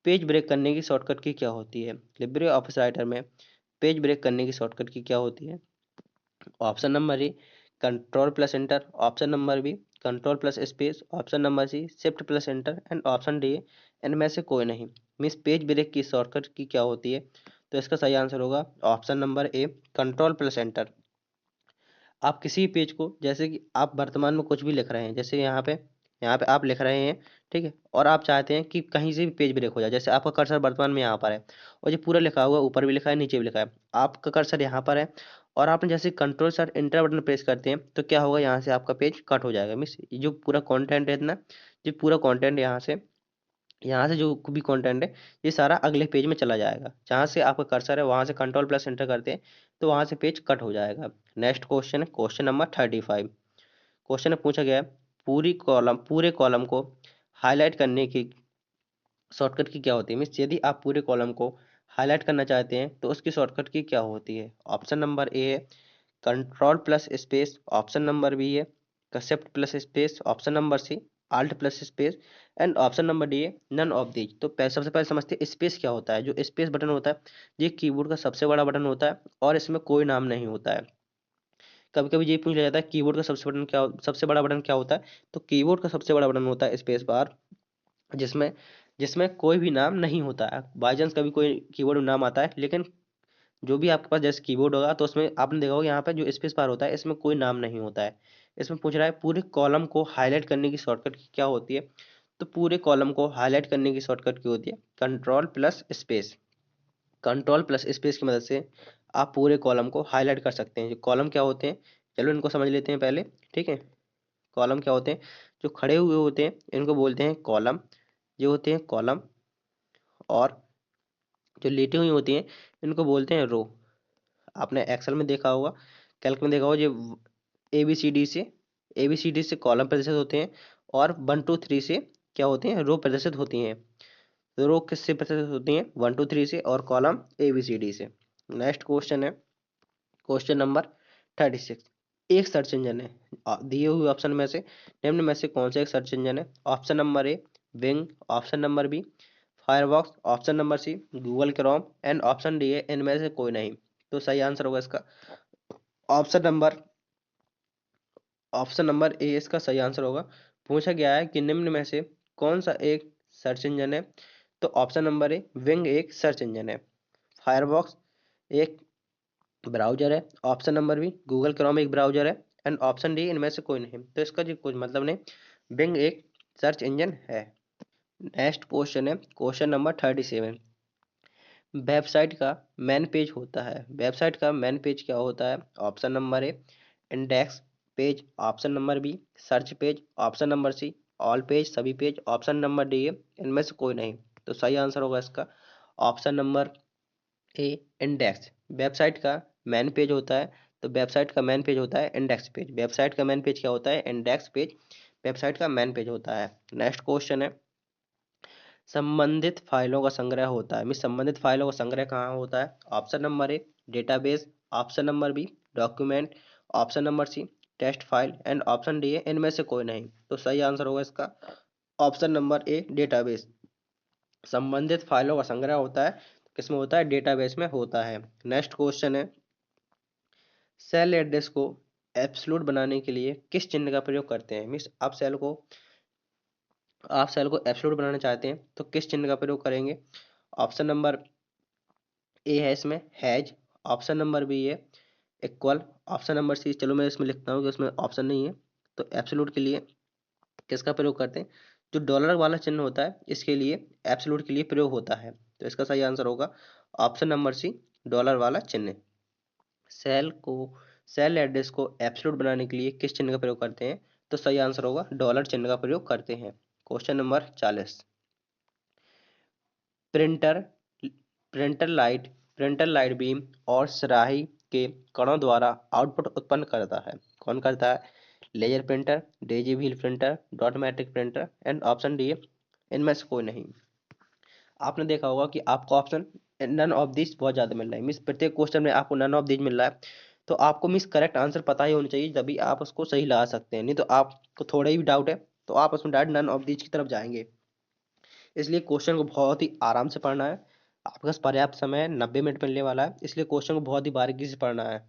पेज ब्रेक करने की शॉर्टकट की क्या होती है। लिब्रे ऑफिस राइटर में पेज ब्रेक करने की शॉर्टकट की क्या होती है। Option number A control plus enter, option number B control plus space, option number C shift plus enter, and option D इनमें से कोई नहीं। मीन्स पेज ब्रेक की शॉर्टकट की क्या होती है, तो इसका सही आंसर होगा option number A control plus enter. आप किसी पेज को, जैसे कि आप वर्तमान में कुछ भी लिख रहे हैं, जैसे यहाँ पे आप लिख रहे हैं, ठीक है, और आप चाहते हैं कि कहीं से भी पेज ब्रेक हो जाए, जैसे आपका कर्सर वर्तमान में यहाँ पर है और ये पूरा लिखा हुआ है, ऊपर भी लिखा है नीचे भी लिखा है, आपका कर्सर यहाँ पर है और आपने जैसे control sir inter button press करते हैं तो क्या होगा, यहाँ से आपका पेज कट हो जाएगा। मीन्स जो पूरा कॉन्टेंट है इतना, जो पूरा कॉन्टेंट यहाँ से जो भी कंटेंट है ये सारा अगले पेज में चला जाएगा, जहाँ से आपका कर्सर है वहाँ से कंट्रोल प्लस एंटर करते हैं तो वहाँ से पेज कट हो जाएगा। नेक्स्ट क्वेश्चन है क्वेश्चन नंबर 35। क्वेश्चन में पूछा गया है पूरे कॉलम को हाईलाइट करने की शॉर्टकट की क्या होती है। मीन्स यदि आप पूरे कॉलम को हाईलाइट करना चाहते हैं तो उसकी शॉर्टकट की क्या होती है। ऑप्शन नंबर ए है control plus space, option number B है shift plus space, option number C alt plus space, and option number D है नन ऑफ दीज। तो सबसे पहले समझते हैं स्पेस क्या होता है। जो स्पेस बटन होता है ये कीबोर्ड का सबसे बड़ा बटन होता है और इसमें कोई नाम नहीं होता है। कभी कभी ये पूछ लिया जाता है कीबोर्ड का सबसे बड़ा बटन क्या होता है, तो कीबोर्ड का सबसे बड़ा बटन होता है स्पेस बार, जिसमें जिसमें कोई भी नाम नहीं होता है। बाई चांस कभी कोई कीबोर्ड में नाम आता है, लेकिन जो भी आपके पास जैसे कीबोर्ड होगा तो उसमें आपने देखा होगा यहाँ पे जो स्पेस बार होता है इसमें कोई नाम नहीं होता है। इसमें पूछ रहा है पूरे कॉलम को हाईलाइट करने की शॉर्टकट क्या होती है, तो पूरे कॉलम को हाईलाइट करने की शॉर्टकट की होती है control plus space. Control plus space की मदद से आप पूरे कॉलम को हाईलाइट कर सकते हैं। जो कॉलम क्या होते हैं, चलो इनको समझ लेते हैं पहले, ठीक है। कॉलम क्या होते हैं, जो खड़े हुए होते हैं इनको बोलते हैं कॉलम, ये होते हैं कॉलम, और जो लेटी हुई होती हैं इनको बोलते हैं रो। आपने एक्सेल में देखा होगा, कैल्क में देखा होगा, जो ए बी सी डी से कॉलम प्रदर्शित होते हैं और 1 2 3 से क्या होते हैं, रो प्रदर्शित होती हैं। तो रो किससे प्रदर्शित होती हैं, 1 2 3 से, और कॉलम ABCD से। नेक्स्ट क्वेश्चन है क्वेश्चन नंबर 36। एक सर्च इंजन है, दिए हुए ऑप्शन में से निम्न में से कौन सा एक सर्च इंजन है। Option number A Bing, option number B Firefox, option number C Google Chrome, and option D है इनमें से कोई नहीं। तो सही आंसर होगा इसका option number option number A इसका सही आंसर होगा। पूछा गया है कि निम्न में से कौन सा एक सर्च इंजन है, तो ऑप्शन नंबर ए विंग एक सर्च इंजन है, फायरफॉक्स एक ब्राउजर है, option number B Google Chrome एक ब्राउजर है, एंड ऑप्शन डी इनमें से कोई नहीं। तो इसका जो कुछ मतलब नहीं, बिंग एक सर्च इंजन है। नेक्स्ट क्वेश्चन है क्वेश्चन नंबर 37। वेबसाइट का मेन पेज होता है, वेबसाइट का मेन पेज क्या होता है। Option number A index page, option number B search page, option number C all page सभी पेज, ऑप्शन नंबर डी है इनमें से कोई नहीं। तो सही आंसर होगा इसका option number A index. Website का मेन पेज होता है, तो वेबसाइट का मेन पेज होता है इंडेक्स पेज। वेबसाइट का मेन पेज क्या होता है, इंडेक्स पेज वेबसाइट का मेन पेज होता है। नेक्स्ट क्वेश्चन है संबंधित फाइलों का संग्रह होता है। संबंधित फाइलों का संग्रह कहाँ होता है। Option number A database, option number B document, option number C text file, and option D है इनमें से कोई नहीं। तो सही आंसर होगा इसका ऑप्शन नंबर ए डेटाबेस। संबंधित फाइलों का संग्रह होता है किसमें होता है, डेटाबेस में होता है। नेक्स्ट क्वेश्चन है सेल एड्रेस को एब्सोल्यूट बनाने के लिए किस चिन्ह का प्रयोग करते हैं। मीन्स आप सेल को एब्सोल्यूट बनाना चाहते हैं तो किस चिन्ह का प्रयोग करेंगे। ऑप्शन नंबर ए है इसमें हैज, ऑप्शन नंबर बी है इक्वल, ऑप्शन नंबर सी, चलो मैं इसमें लिखता हूँ कि उसमें ऑप्शन नहीं है, तो एब्सोल्यूट के लिए किसका प्रयोग करते हैं, जो डॉलर वाला चिन्ह होता है इसके लिए एब्सोल्यूट के लिए प्रयोग होता है। तो इसका सही आंसर होगा ऑप्शन नंबर सी, डॉलर वाला चिन्ह। सेल एड्रेस को एब्सोल्यूट बनाने के लिए किस चिन्ह का प्रयोग करते हैं? तो सही आंसर होगा डॉलर चिन्ह का प्रयोग करते हैं। Question number 40, printer printer light beam और स्याही के कणों द्वारा आउटपुट उत्पन्न करता है। कौन करता है? Laser printer, daisy wheel printer, dot matrix printer and option D इनमें से कोई नहीं। आपने देखा होगा कि आपको ऑप्शन नन ऑफ दिस बहुत ज्यादा मिल रहा है, मीन्स प्रत्येक क्वेश्चन में आपको नन ऑफ दिस मिल रहा है, तो आपको मीन्स करेक्ट आंसर पता ही होना चाहिए, तभी आप उसको सही लगा सकते हैं। नहीं तो आपको थोड़ा ही डाउट है तो आप उसमें डायरेक्ट नन ऑफ दिस की तरफ जाएंगे। इसलिए क्वेश्चन को बहुत ही आराम से पढ़ना है। आपके पास पर्याप्त समय है, 90 मिनट मिलने वाला है, इसलिए क्वेश्चन को बहुत ही बारीकी से पढ़ना है।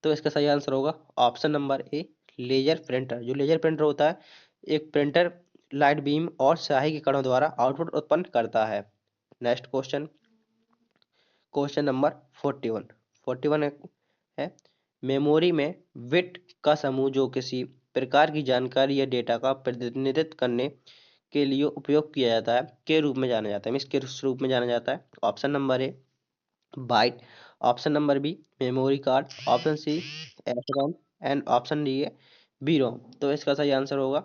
तो इसका सही आंसर होगा option number A, laser printer. जो लेजर प्रिंटर होता है, एक प्रिंटर लाइट बीम और स्याही के कणों द्वारा आउटपुट उत्पन्न करता है। नेक्स्ट क्वेश्चन, क्वेश्चन नंबर 41 है, मेमोरी में बिट का समूह जो किसी प्रकार की जानकारी या डेटा का प्रतिनिधित्व करने के लिए उपयोग किया जाता है के रूप में जाना जाता है, मीन्स किस रूप में जाना जाता है? Option number A, byte, option number B, memory card, option C, SROM and option D है बी रोम। तो इसका सही आंसर होगा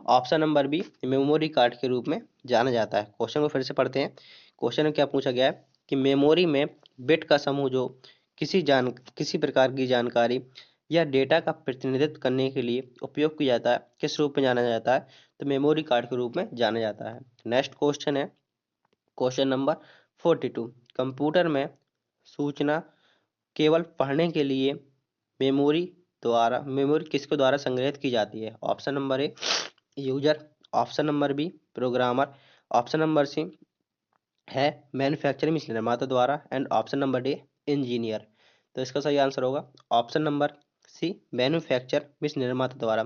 option number B, memory card के रूप में जाना जाता है। क्वेश्चन को फिर से पढ़ते हैं। क्वेश्चन में क्या पूछा गया है कि मेमोरी में बिट का समूह जो किसी प्रकार की जानकारी या डेटा का प्रतिनिधित्व करने के लिए उपयोग किया जाता है, किस रूप में जाना जाता है? तो मेमोरी कार्ड के रूप में जाना जाता है। नेक्स्ट क्वेश्चन है क्वेश्चन नंबर 42, कंप्यूटर में सूचना केवल पढ़ने के लिए मेमोरी किसके द्वारा संग्रहित की जाती है? Option number A, user, option number B, programmer, option number C है मैन्युफैक्चरिंग मीन्स निर्माता द्वारा and option number D engineer. तो इसका सही आंसर होगा option number C, manufacture means निर्माता द्वारा।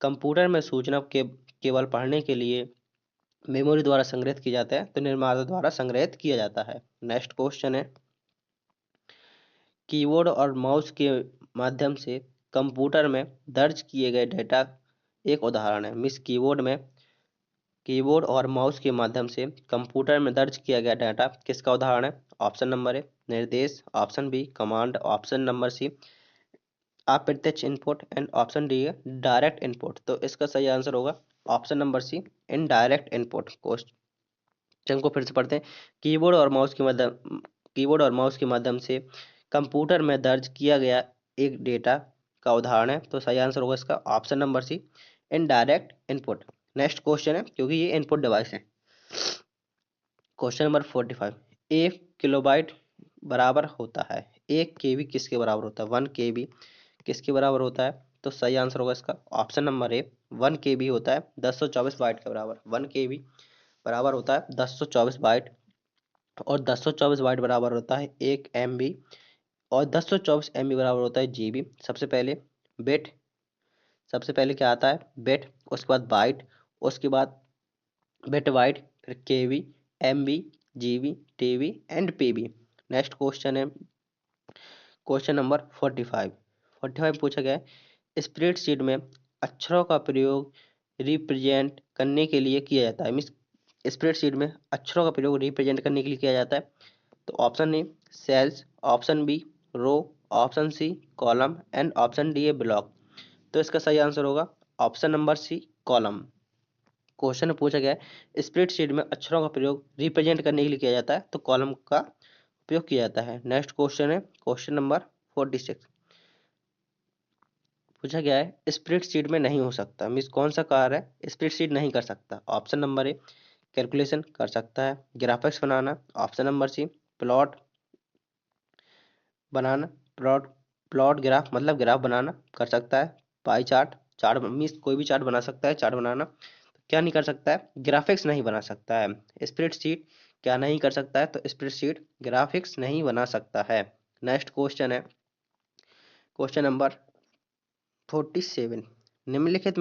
कंप्यूटर में सूचना के केवल पढ़ने के लिए मेमोरी द्वारा संग्रहित किया जाता है, तो निर्माता द्वारा संग्रहित किया जाता है। नेक्स्ट क्वेश्चन है, कीबोर्ड और माउस के माध्यम से कंप्यूटर में दर्ज किए गए डेटा एक उदाहरण है, मिस कीबोर्ड और माउस के माध्यम से कंप्यूटर में दर्ज किया गया डाटा किसका उदाहरण है? ऑप्शन नंबर ए, निर्देश, option B, command, option number C, अप्रत्यक्ष इनपुट एंड ऑप्शन डी है डायरेक्ट इनपुट। तो इसका सही आंसर होगा option number C, indirect input. Question को फिर से पढ़ते हैं। कीबोर्ड और माउस के माध्यम से कंप्यूटर में दर्ज किया गया एक डेटा का उदाहरण है, तो सही आंसर होगा इसका option number C, indirect input. Next question है, क्योंकि ये इनपुट डिवाइस है। क्वेश्चन नंबर 45, 1 किलोबाइट बराबर होता है, 1 KB किसके बराबर होता है? 1 KB किसके बराबर होता है? तो सही आंसर होगा इसका ऑप्शन नंबर ए, 1 KB होता है 1024 बाइट के बराबर। 1 KB बराबर होता है 1024 बाइट, और 1024 बाइट बराबर होता है 1 MB, और 1024 MB बराबर होता है GB। बिट सबसे पहले क्या आता है? बिट, उसके बाद बाइट, उसके बाद बिट बाइट, फिर KB, MB, GB, TB and PB। Next question है क्वेश्चन नंबर 45 पूछा गया है, स्प्रेडशीट में अक्षरों का प्रयोग रिप्रेजेंट करने के लिए किया जाता है, मीन्स स्प्रेडशीट में अक्षरों का प्रयोग रिप्रेजेंट करने के लिए किया जाता है। तो option A cells, option B row, option C column and option D A block. तो इसका सही आंसर होगा option number C, column. Question में पूछा गया है स्प्रेडशीट में अक्षरों का प्रयोग रिप्रेजेंट करने के लिए किया जाता है, तो कॉलम का उपयोग किया जाता है। नेक्स्ट क्वेश्चन है क्वेश्चन नंबर 46, पूछा गया है स्प्रेडशीट में नहीं हो सकता, मीन्स कौन सा कार्य है स्प्रेडशीट नहीं कर सकता? ऑप्शन नंबर ए, कैलकुलेशन कर सकता है, ग्राफिक्स बनाना, ऑप्शन नंबर सी, प्लॉट बनाना, प्लॉट प्लॉट ग्राफ मतलब ग्राफ बनाना कर सकता है, पाई चार्ट, चार्ट मीन्स कोई भी चार्ट बना सकता है, चार्ट बनाना। तो क्या नहीं कर सकता है? ग्राफिक्स नहीं बना सकता है। स्प्रेडशीट क्या नहीं कर सकता है? तो स्प्रेडशीट ग्राफिक्स नहीं बना सकता है। नेक्स्ट क्वेश्चन है क्वेश्चन नंबर 47, निम्नलिखित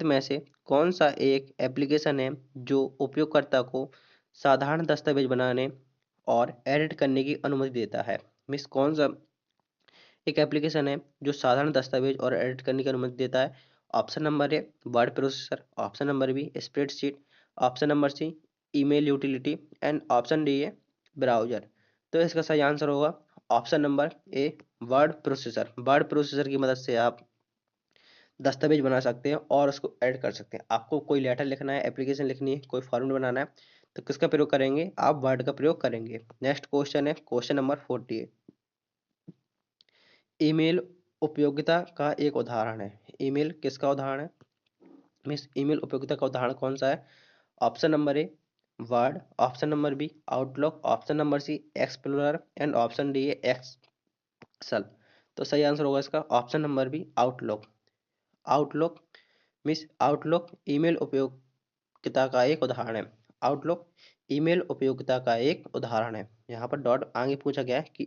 में से कौन सा एक एप्लीकेशन है जो उपयोगकर्ता को साधारण दस्तावेज बनाने और एडिट करने की अनुमति देता है? मिस कौन सा एक एप्लीकेशन है जो साधारण दस्तावेज और एडिट करने की अनुमति देता है? Option number A word processor, option number B spreadsheet, option number C email utility and option D है ब्राउजर। तो इसका सही आंसर होगा option number A word processor. Word processor की मदद से आप दस्तावेज बना सकते हैं और उसको ऐड कर सकते हैं। आपको कोई लेटर लिखना है, एप्लीकेशन लिखनी है, कोई फॉर्मेट बनाना है, तो किसका प्रयोग करेंगे? आप वर्ड का प्रयोग करेंगे। नेक्स्ट क्वेश्चन है क्वेश्चन नंबर 48। ईमेल उपयोगिता का एक उदाहरण है। ईमेल किसका उदाहरण है? मीन्स ईमेल उपयोगिता का उदाहरण कौन सा है? Option number A Word, option number B Outlook, option number C Explorer and option D है एक्सेल। तो सही आंसर होगा इसका option number B Outlook. Outlook means Outlook email उपयोगिता का एक उदाहरण है। आउटलुक ईमेल उपयोगिता का एक उदाहरण है। यहाँ पर डॉट आगे पूछा गया है कि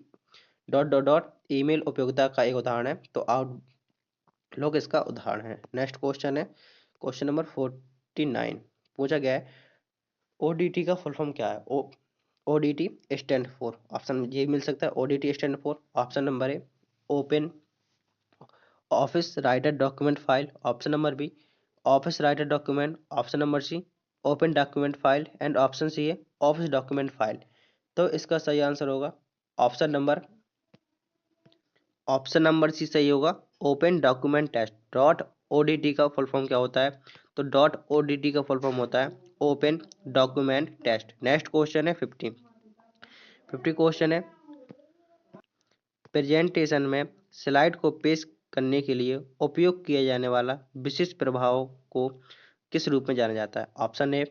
डॉट डॉट डॉट ईमेल उपयोगिता का एक उदाहरण है, तो आउटलुक इसका उदाहरण है। नेक्स्ट क्वेश्चन है क्वेश्चन नंबर 49। पूछा गया है ओडीटी का फुल फॉर्म क्या है? ओडीटी स्टैंड फॉर, ऑप्शन ये मिल सकता है ODT stand for, option number A open office writer document file, option number B office writer document, option number C open document file and option C है office document file. तो इसका सही answer होगा option number C सही होगा open document test. Dot ODT का full form क्या होता है? तो डॉट ओडीटी का फुल फॉर्म होता है open document test. Next question है 50 क्वेश्चन है प्रेजेंटेशन में स्लाइड को पेश करने के लिए उपयोग किया जाने वाला विशिष्ट प्रभाव को किस रूप में जाना जाता है? Option A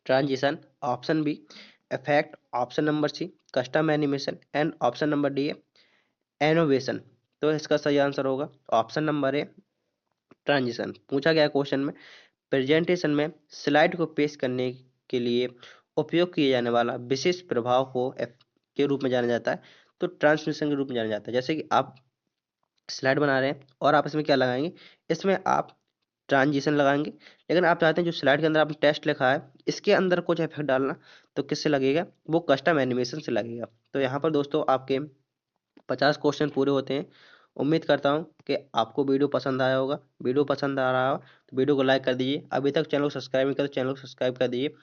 transition, option B effect, option number C custom animation and option number D innovation. तो इसका सही आंसर होगा ऑप्शन नंबर ए ट्रांजिशन। पूछा गया क्वेश्चन में प्रेजेंटेशन में स्लाइड को पेश करने के लिए उपयोग किए जाने वाला विशेष प्रभाव को के रूप में जाना जाता है, तो ट्रांसमिशन के रूप में जाना जाता है। जैसे कि आप स्लाइड बना रहे हैं और आप इसमें क्या लगाएंगे? इसमें आप ट्रांजिशन लगाएंगे, लेकिन आप चाहते हैं जो स्लाइड के अंदर आपने टेक्स्ट लिखा है इसके अंदर कुछ इफेक्ट डालना, तो किससे लगेगा? वो कस्टम एनिमेशन से लगेगा। तो यहाँ पर दोस्तों आपके 50 क्वेश्चन पूरे होते हैं। उम्मीद करता हूँ कि आपको वीडियो पसंद आया होगा। वीडियो पसंद आ रहा हो तो वीडियो को लाइक कर दीजिए। अभी तक चैनल को सब्सक्राइब नहीं किया तो चैनल को सब्सक्राइब कर दीजिए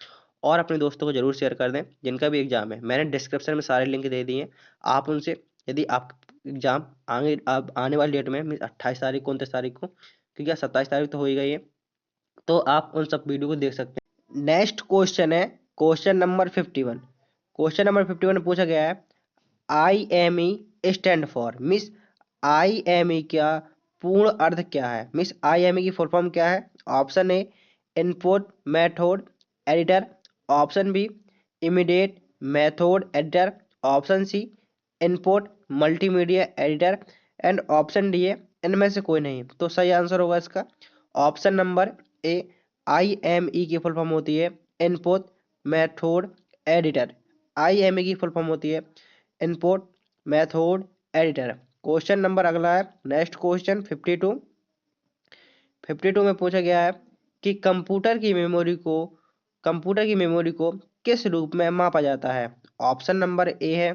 और अपने दोस्तों को जरूर शेयर कर दें जिनका भी एग्जाम है। मैंने डिस्क्रिप्शन में सारे लिंक दे दिए हैं। आप उनसे यदि आप एग्जाम आगे आप आने वाली डेट में 28 तारीख को 29 तारीख को, क्योंकि 27 तारीख तो हो ही गई है, तो आप उन सब वीडियो को देख सकते हैं। नेक्स्ट क्वेश्चन है क्वेश्चन नंबर 51। क्वेश्चन नंबर 51 में पूछा गया है IME स्टैंड फॉर, मिस IME का पूर्ण अर्थ क्या है? मिस IME की फुल फॉर्म क्या है? Option A input method editor, option B immediate method editor, option C input multimedia editor and option D है इनमें से कोई नहीं। तो सही आंसर होगा इसका ऑप्शन नंबर ए IME की फुल फॉर्म होती है इनपुट मेथड एडिटर। IME की फुल फॉर्म होती है input method editor. Question number अगला है नेक्स्ट क्वेश्चन 52 में पूछा गया है कि कंप्यूटर की मेमोरी को किस रूप में मापा जाता है? ऑप्शन नंबर ए है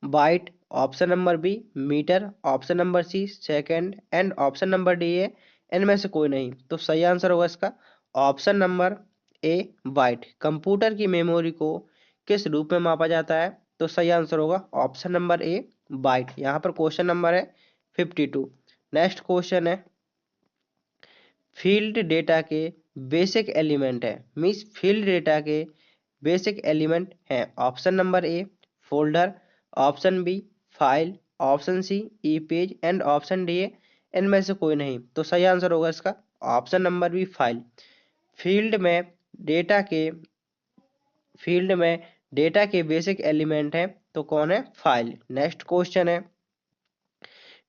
byte, option number B meter, option number C second and option number D है इनमें से कोई नहीं। तो सही आंसर होगा इसका option number A bite. Computer की मेमोरी को किस रूप में मापा जाता है? तो सही आंसर होगा ऑप्शन नंबर ए बाइट। यहाँ पर क्वेश्चन नंबर है 52। नेक्स्ट क्वेश्चन है फील्ड डेटा के बेसिक एलिमेंट है, मीन्स फील्ड डेटा के बेसिक एलिमेंट हैं। Option number A folder, option B file, option C e page and option D है इनमें से कोई नहीं। तो सही आंसर होगा इसका option number B file. Field में डेटा के फील्ड में डेटा के बेसिक एलिमेंट है तो कौन है? फाइल। नेक्स्ट क्वेश्चन है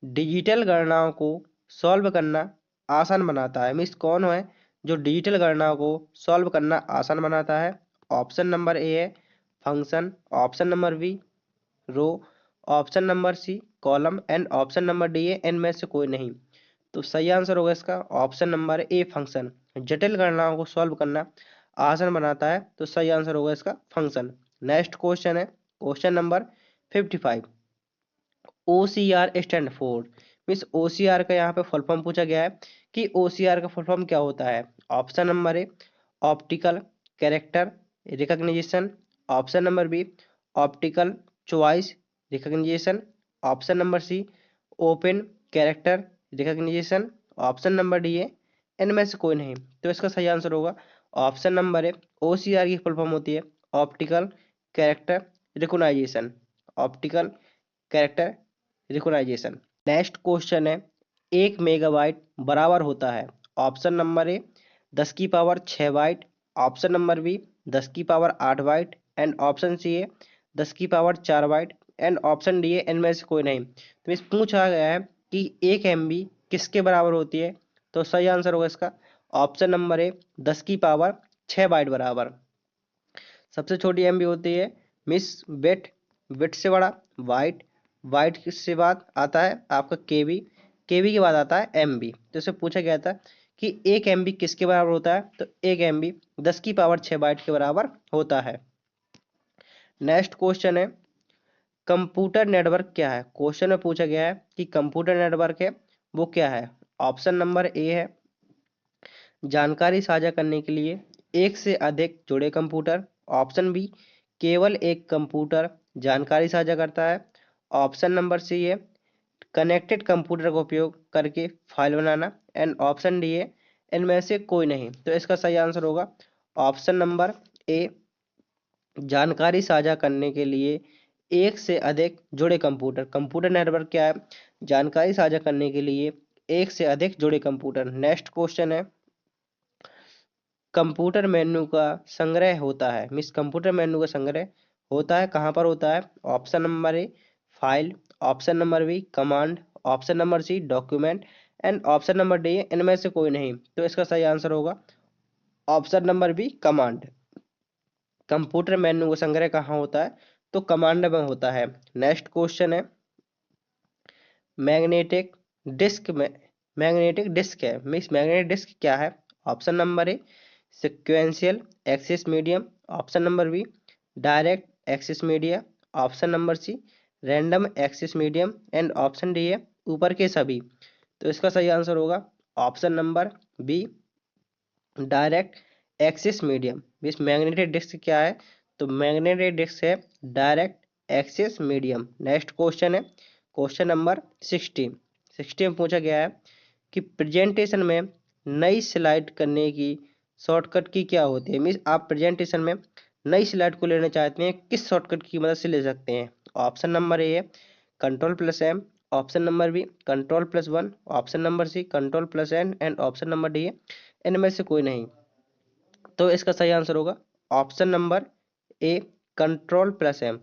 डिजिटल गणनाओं को सॉल्व करना आसान बनाता है, मीन्स कौन है जो डिजिटल गणनाओं को सॉल्व करना आसान बनाता है? ऑप्शन नंबर ए है function, option number B row, option number C column and option number D है इनमें से कोई नहीं। तो सही आंसर होगा इसका ऑप्शन नंबर ए फंक्शन। जटिल गणनाओं को सॉल्व करना आसान बनाता है, तो सही आंसर होगा इसका फंक्शन। नेक्स्ट क्वेश्चन है question number 55। OCR stand for, means OCR का यहाँ पे फुल फॉर्म पूछा गया है कि OCR का फुल फॉर्म क्या होता है। Option number A optical character recognition, option number B optical choice recognition, option number C open character recognition, option number D है इनमें से कोई नहीं। तो इसका सही आंसर होगा ऑप्शन नंबर है। OCR की फुल फॉर्म होती है optical character recognition, optical character recognition. Next question है 1 मेगाबाइट बराबर होता है। ऑप्शन नंबर ए 10 की power 6 byte, option number B 10 की power 8 byte and option C है 10 की power 4 byte and option D है इनमें से कोई नहीं। तो इस पूछा गया है कि 1 MB किसके बराबर होती है। तो सही आंसर होगा इसका ऑप्शन नंबर ए 10 की पावर 6 बाइट बराबर। सबसे छोटी MB होती है मिस बिट, बिट से बड़ा वाइट, वाइट से बाद आता है आपका केबी, केबी के बाद आता है MB। तो इससे पूछा गया था कि 1 MB किसके बराबर होता है। तो 1 MB 10 की पावर 6 बाइट के बराबर होता है। नेक्स्ट क्वेश्चन है कंप्यूटर नेटवर्क क्या है। क्वेश्चन में पूछा गया है कि कंप्यूटर नेटवर्क है वो क्या है। ऑप्शन नंबर ए है जानकारी साझा करने के लिए एक से अधिक जुड़े कंप्यूटर, ऑप्शन बी केवल एक कंप्यूटर जानकारी साझा करता है, ऑप्शन नंबर सी है कनेक्टेड कंप्यूटर का उपयोग करके file banana and option D है इनमें से कोई नहीं। तो इसका सही आंसर होगा ऑप्शन नंबर ए जानकारी साझा करने के लिए एक से अधिक जुड़े कंप्यूटर। कंप्यूटर नेटवर्क क्या है जानकारी साझा करने के लिए एक से अधिक जुड़े कंप्यूटर। नेक्स्ट क्वेश्चन है कंप्यूटर मेन्यू का संग्रह होता है मीन्स कंप्यूटर मेन्यू का संग्रह होता है कहाँ पर होता है। Option number A file, option number B command, option number C document and option number D इनमें से कोई नहीं। तो इसका सही आंसर होगा option number B command. Computer menu का संग्रह कहाँ होता है तो कमांड में होता है। नेक्स्ट क्वेश्चन है मैग्नेटिक डिस्क में, मैग्नेटिक डिस्क है मीन्स मैग्नेटिक डिस्क क्या है। Option number A sequential access medium, option number B direct access media, option number C random access medium and option D है ऊपर के सभी। तो इसका सही आंसर होगा option number B direct access medium. Means magnetic disk क्या है तो मैग्नेटिक डिस्क है direct access medium. Next question है क्वेश्चन नंबर 60 में पूछा गया है कि प्रेजेंटेशन में नई स्लाइड करने की शॉर्टकट की क्या होती है। मीन्स आप प्रेजेंटेशन में नई स्लाइड को लेना चाहते हैं किस शॉर्टकट की मदद से ले सकते हैं। ऑप्शन नंबर ए है Ctrl+M, option number B Ctrl+1, option number C Ctrl+N and option number D है इनमें से कोई नहीं। तो इसका सही आंसर होगा ऑप्शन नंबर ए Ctrl+M।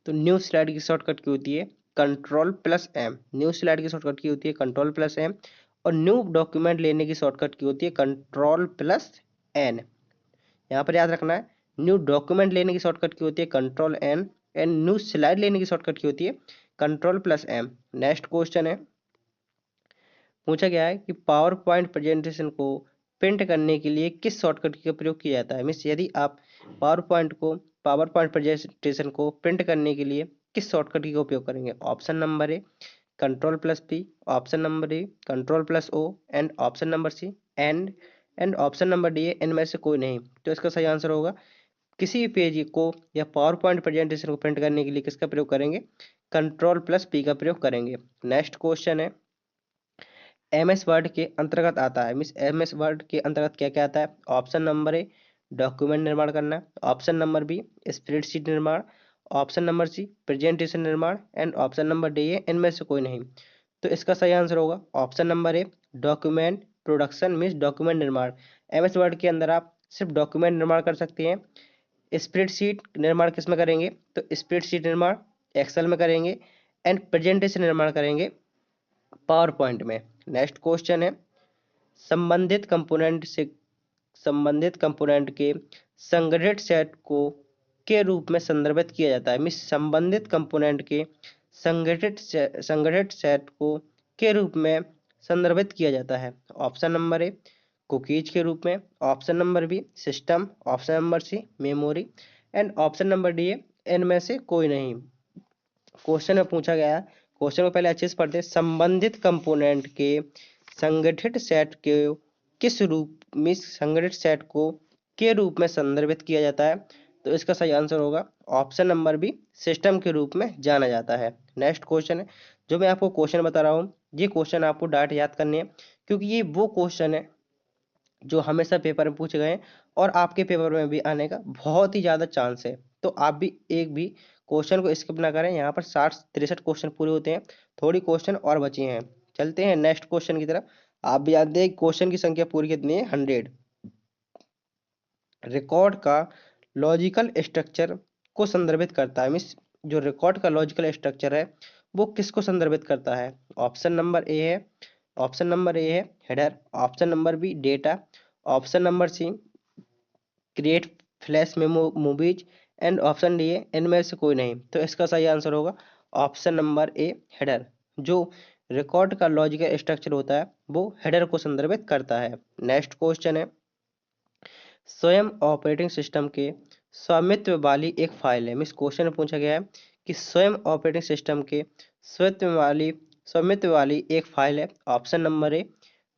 तो न्यू स्लाइड की शॉर्टकट की होती है Ctrl+M, न्यू स्लाइड की शॉर्टकट की होती है Ctrl+M और न्यू डॉक्यूमेंट लेने की शॉर्टकट की होती है Ctrl+N। यहाँ पर याद रखना है न्यू डॉक्यूमेंट लेने की शॉर्टकट की होती है Ctrl+N एंड न्यू स्लाइड लेने की शॉर्टकट की होती है Ctrl+M। नेक्स्ट क्वेश्चन है पूछा गया है कि पावर पॉइंट प्रेजेंटेशन को प्रिंट करने के लिए किस शॉर्टकट का प्रयोग किया जाता है। मीन्स यदि आप पावर पॉइंट प्रेजेंटेशन को प्रिंट करने के लिए किस शॉर्टकट का उपयोग करेंगे। Option number A Ctrl+P, option number A Ctrl+O and option number C and option number D इनमें से कोई नहीं। तो इसका सही आंसर होगा किसी भी पेज को या पावर पॉइंट प्रेजेंटेशन को प्रिंट करने के लिए किसका प्रयोग करेंगे Ctrl+P का प्रयोग करेंगे। नेक्स्ट क्वेश्चन है MS वर्ड के अंतर्गत आता है मीन्स MS वर्ड के अंतर्गत क्या क्या आता है। ऑप्शन नंबर ए डॉक्यूमेंट निर्माण करना, ऑप्शन नंबर बी स्प्रेडशीट निर्माण, ऑप्शन नंबर सी प्रेजेंटेशन निर्माण एंड ऑप्शन नंबर डी है इनमें से कोई नहीं। तो इसका सही आंसर होगा option number a document production means document निर्माण। MS वर्ड के अंदर आप सिर्फ डॉक्यूमेंट निर्माण कर सकते हैं। स्प्रेडशीट निर्माण किस में करेंगे तो स्प्रेडशीट निर्माण एक्सेल में करेंगे एंड प्रेजेंटेशन निर्माण करेंगे पावर पॉइंट में। नेक्स्ट क्वेश्चन है संबंधित कंपोनेंट के संगठित सेट को के रूप में संदर्भित किया जाता है। मीन्स संबंधित कंपोनेंट के संगठित सेट को के रूप में संदर्भित किया जाता है। ऑप्शन नंबर ए कुकीज के रूप में, option number B system, option number C memory and option number D इनमें से कोई नहीं। क्वेश्चन में पूछा गया है, क्वेश्चन को पहले अच्छे से पढ़ते हैं। संबंधित कंपोनेंट के संगठित सेट के किस रूप में संगठित सेट को के रूप में संदर्भित किया जाता है? तो इसका सही आंसर होगा ऑप्शन नंबर बी, सिस्टम के रूप में जाना जाता है। नेक्स्ट क्वेश्चन है, जो मैं आपको क्वेश्चन बता रहा हूँ, ये क्वेश्चन आपको डायरेक्ट याद करने हैं, क्योंकि ये वो क्वेश्चन है जो हमेशा पेपर में पूछे गए हैं और आपके पेपर में भी आने का बहुत ही ज़्यादा चांस है। तो आप भी एक भी क्वेश्चन को स्किप ना करें। यहाँ पर 60-63 क्वेश्चन पूरे होते हैं, थोड़ी क्वेश्चन और बचे हैं। चलते हैं नेक्स्ट क्वेश्चन की तरफ। आप भी जानते हैं क्वेश्चन की संख्या पूरी कितनी है? 100। रिकॉर्ड का लॉजिकल स्ट्रक्चर को संदर्भित करता है, मीन्स जो रिकॉर्ड का लॉजिकल स्ट्रक्चर है वो किसको संदर्भित करता है? ऑप्शन नंबर ए है header, option number B data, option number C create flash memo movies and option D है इनमें से कोई नहीं। तो इसका सही आंसर होगा ऑप्शन नंबर ए हेडर। जो रिकॉर्ड का लॉजिकल स्ट्रक्चर होता है वो हेडर को संदर्भित करता है। नेक्स्ट क्वेश्चन है, स्वयं ऑपरेटिंग सिस्टम के स्वामित्व वाली एक फाइल है, मीन्स क्वेश्चन में पूछा गया है कि स्वयं ऑपरेटिंग सिस्टम के स्वामित्व वाली एक फाइल है। Option number A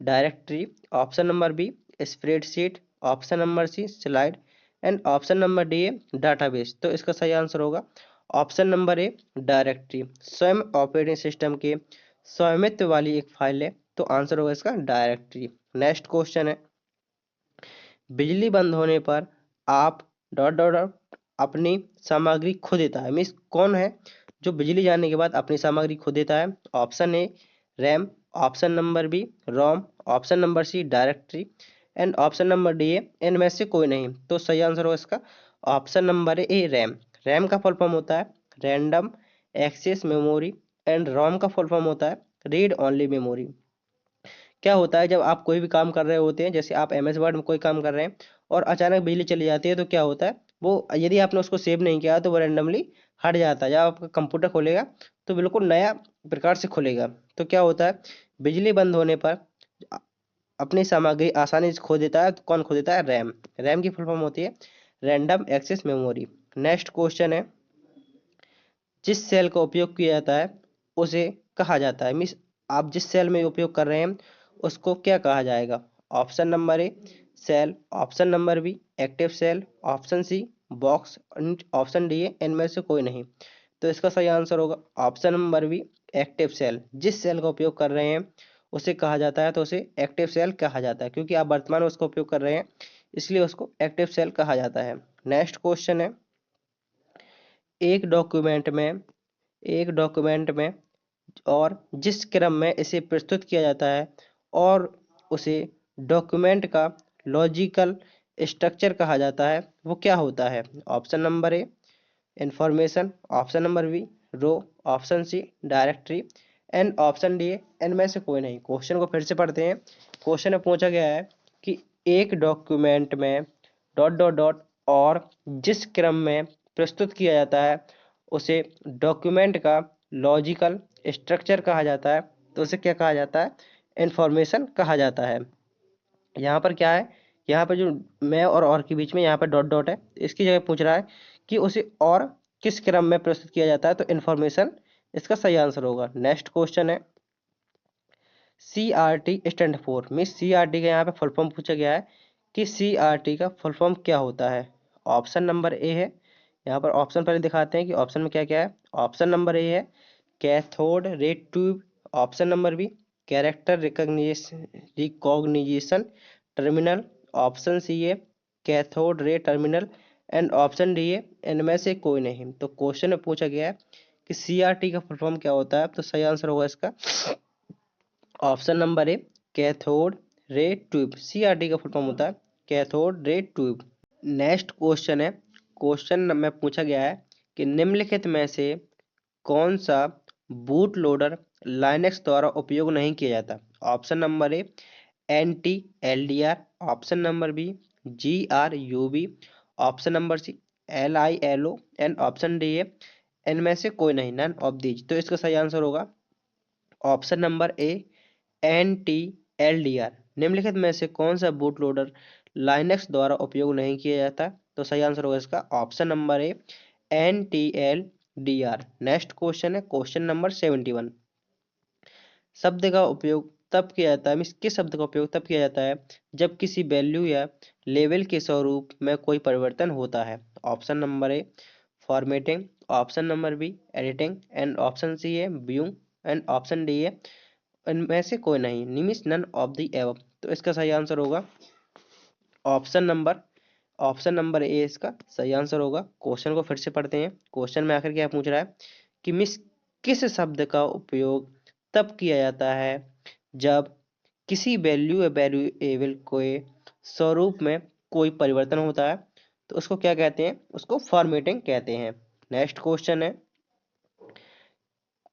directory, option number B spreadsheet, option number C slide and option number D है डाटाबेस। तो इसका सही आंसर होगा ऑप्शन नंबर ए डायरेक्टरी। स्वयं ऑपरेटिंग सिस्टम के स्वामित्व वाली एक फाइल है, तो आंसर होगा इसका डायरेक्टरी। नेक्स्ट क्वेश्चन है, बिजली बंद होने पर आप डॉट डॉट डॉट अपनी सामग्री खो देता है, मीन्स कौन है जो बिजली जाने के बाद अपनी सामग्री खो देता है? Option A RAM, option number B ROM, option number C directory and option number D है इनमें से कोई नहीं। तो सही आंसर होगा इसका option number A RAM. RAM का फुल फॉर्म होता है रैंडम एक्सेस मेमोरी एंड रोम का फुल फॉर्म होता है रीड ओनली मेमोरी। क्या होता है जब आप कोई भी काम कर रहे होते हैं, जैसे आप एमएस वर्ड में कोई काम कर रहे हैं और अचानक बिजली चली जाती है, तो क्या होता है वो यदि आपने उसको सेव नहीं किया तो वो रैंडमली हट जाता है। जब आपका कंप्यूटर खोलेगा तो बिल्कुल नया प्रकार से खुलेगा। तो क्या होता है, बिजली बंद होने पर अ- अपनी सामग्री आसानी से खो देता है। तो कौन खो देता है? रैम। रैम की फुल फॉर्म होती है random access memory. Next question है, जिस सेल का उपयोग किया जाता है उसे कहा जाता है, मीन्स आप जिस सेल में उपयोग कर रहे हैं उसको क्या कहा जाएगा? Option number A cell, option number B active cell, option C box, option D है इनमें से कोई नहीं। तो इसका सही आंसर होगा option number B active cell. जिस सेल का उपयोग कर रहे हैं उसे कहा जाता है, तो उसे एक्टिव सेल कहा जाता है, क्योंकि आप वर्तमान में उसका उपयोग कर रहे हैं इसलिए उसको एक्टिव सेल कहा जाता है। नेक्स्ट क्वेश्चन है, एक डॉक्यूमेंट में एक डॉक्यूमेंट में और जिस क्रम में इसे प्रस्तुत किया जाता है और उसे डॉक्यूमेंट का लॉजिकल स्ट्रक्चर कहा जाता है, वो क्या होता है? Option number A information, option number B row, option C directory and option D इनमें से कोई नहीं। क्वेश्चन को फिर से पढ़ते हैं। क्वेश्चन में पूछा गया है कि एक डॉक्यूमेंट में डॉट डॉट डॉट और जिस क्रम में प्रस्तुत किया जाता है उसे डॉक्यूमेंट का लॉजिकल स्ट्रक्चर कहा जाता है, तो उसे क्या कहा जाता है? इंफॉर्मेशन कहा जाता है। यहाँ पर क्या है, यहाँ पर जो मैं और के बीच में यहाँ पर डॉट डॉट है, इसकी जगह पूछ रहा है कि उसे और किस क्रम में प्रस्तुत किया जाता है, तो इन्फॉर्मेशन इसका सही आंसर होगा। नेक्स्ट क्वेश्चन है, C R T stand for, means C R T का यहाँ पे फुल फॉर्म पूछा गया है कि सी आर टी का फुल फॉर्म क्या होता है? ऑप्शन नंबर ए है, यहाँ पर ऑप्शन पहले दिखाते हैं कि ऑप्शन में क्या क्या है। ऑप्शन नंबर ए है cathode ray tube, option number B character recognition terminal, option C है कैथोड रे टर्मिनल एंड ऑप्शन डी है इनमें से कोई नहीं। तो क्वेश्चन में पूछा गया है कि सीआरटी का फुल फॉर्म क्या होता है, तो सही आंसर होगा इसका ऑप्शन नंबर ए कैथोड रे ट्यूब। सीआरटी का फुल फॉर्म होता है cathode ray tube. Next question है, क्वेश्चन में पूछा गया है कि निम्नलिखित में से कौन सा बूट लोडर लाइनक्स द्वारा उपयोग नहीं किया जाता? Option number A N T L D R, option number B G R U B, option number C L I L O and option D है इनमें से कोई नहीं, नन ऑफ दीज। तो इसका सही आंसर होगा option number A N T L D R. निम्नलिखित में से कौन सा बूट लोडर लाइनक्स द्वारा उपयोग नहीं किया जाता? तो सही आंसर होगा इसका option number A N T L DR। Next question है क्वेश्चन नंबर 71। शब्द का उपयोग तब किया जाता है, मीन्स किस शब्द का उपयोग तब किया जाता है जब किसी वैल्यू या लेवल के स्वरूप में कोई परिवर्तन होता है। Option number A formatting, option number B editing, and option C है व्यूइंग, एंड ऑप्शन डी है इनमें से कोई नहीं, means none of the above. तो इसका सही आंसर होगा option number option number A इसका सही आंसर होगा। क्वेश्चन को फिर से पढ़ते हैं। क्वेश्चन में आखिर क्या पूछ रहा है कि मिस किस शब्द का उपयोग तब किया जाता है जब किसी वैल्यू या वेरिएबल के स्वरूप में कोई परिवर्तन होता है, तो उसको क्या कहते हैं, उसको फॉर्मेटिंग कहते हैं। नेक्स्ट क्वेश्चन है,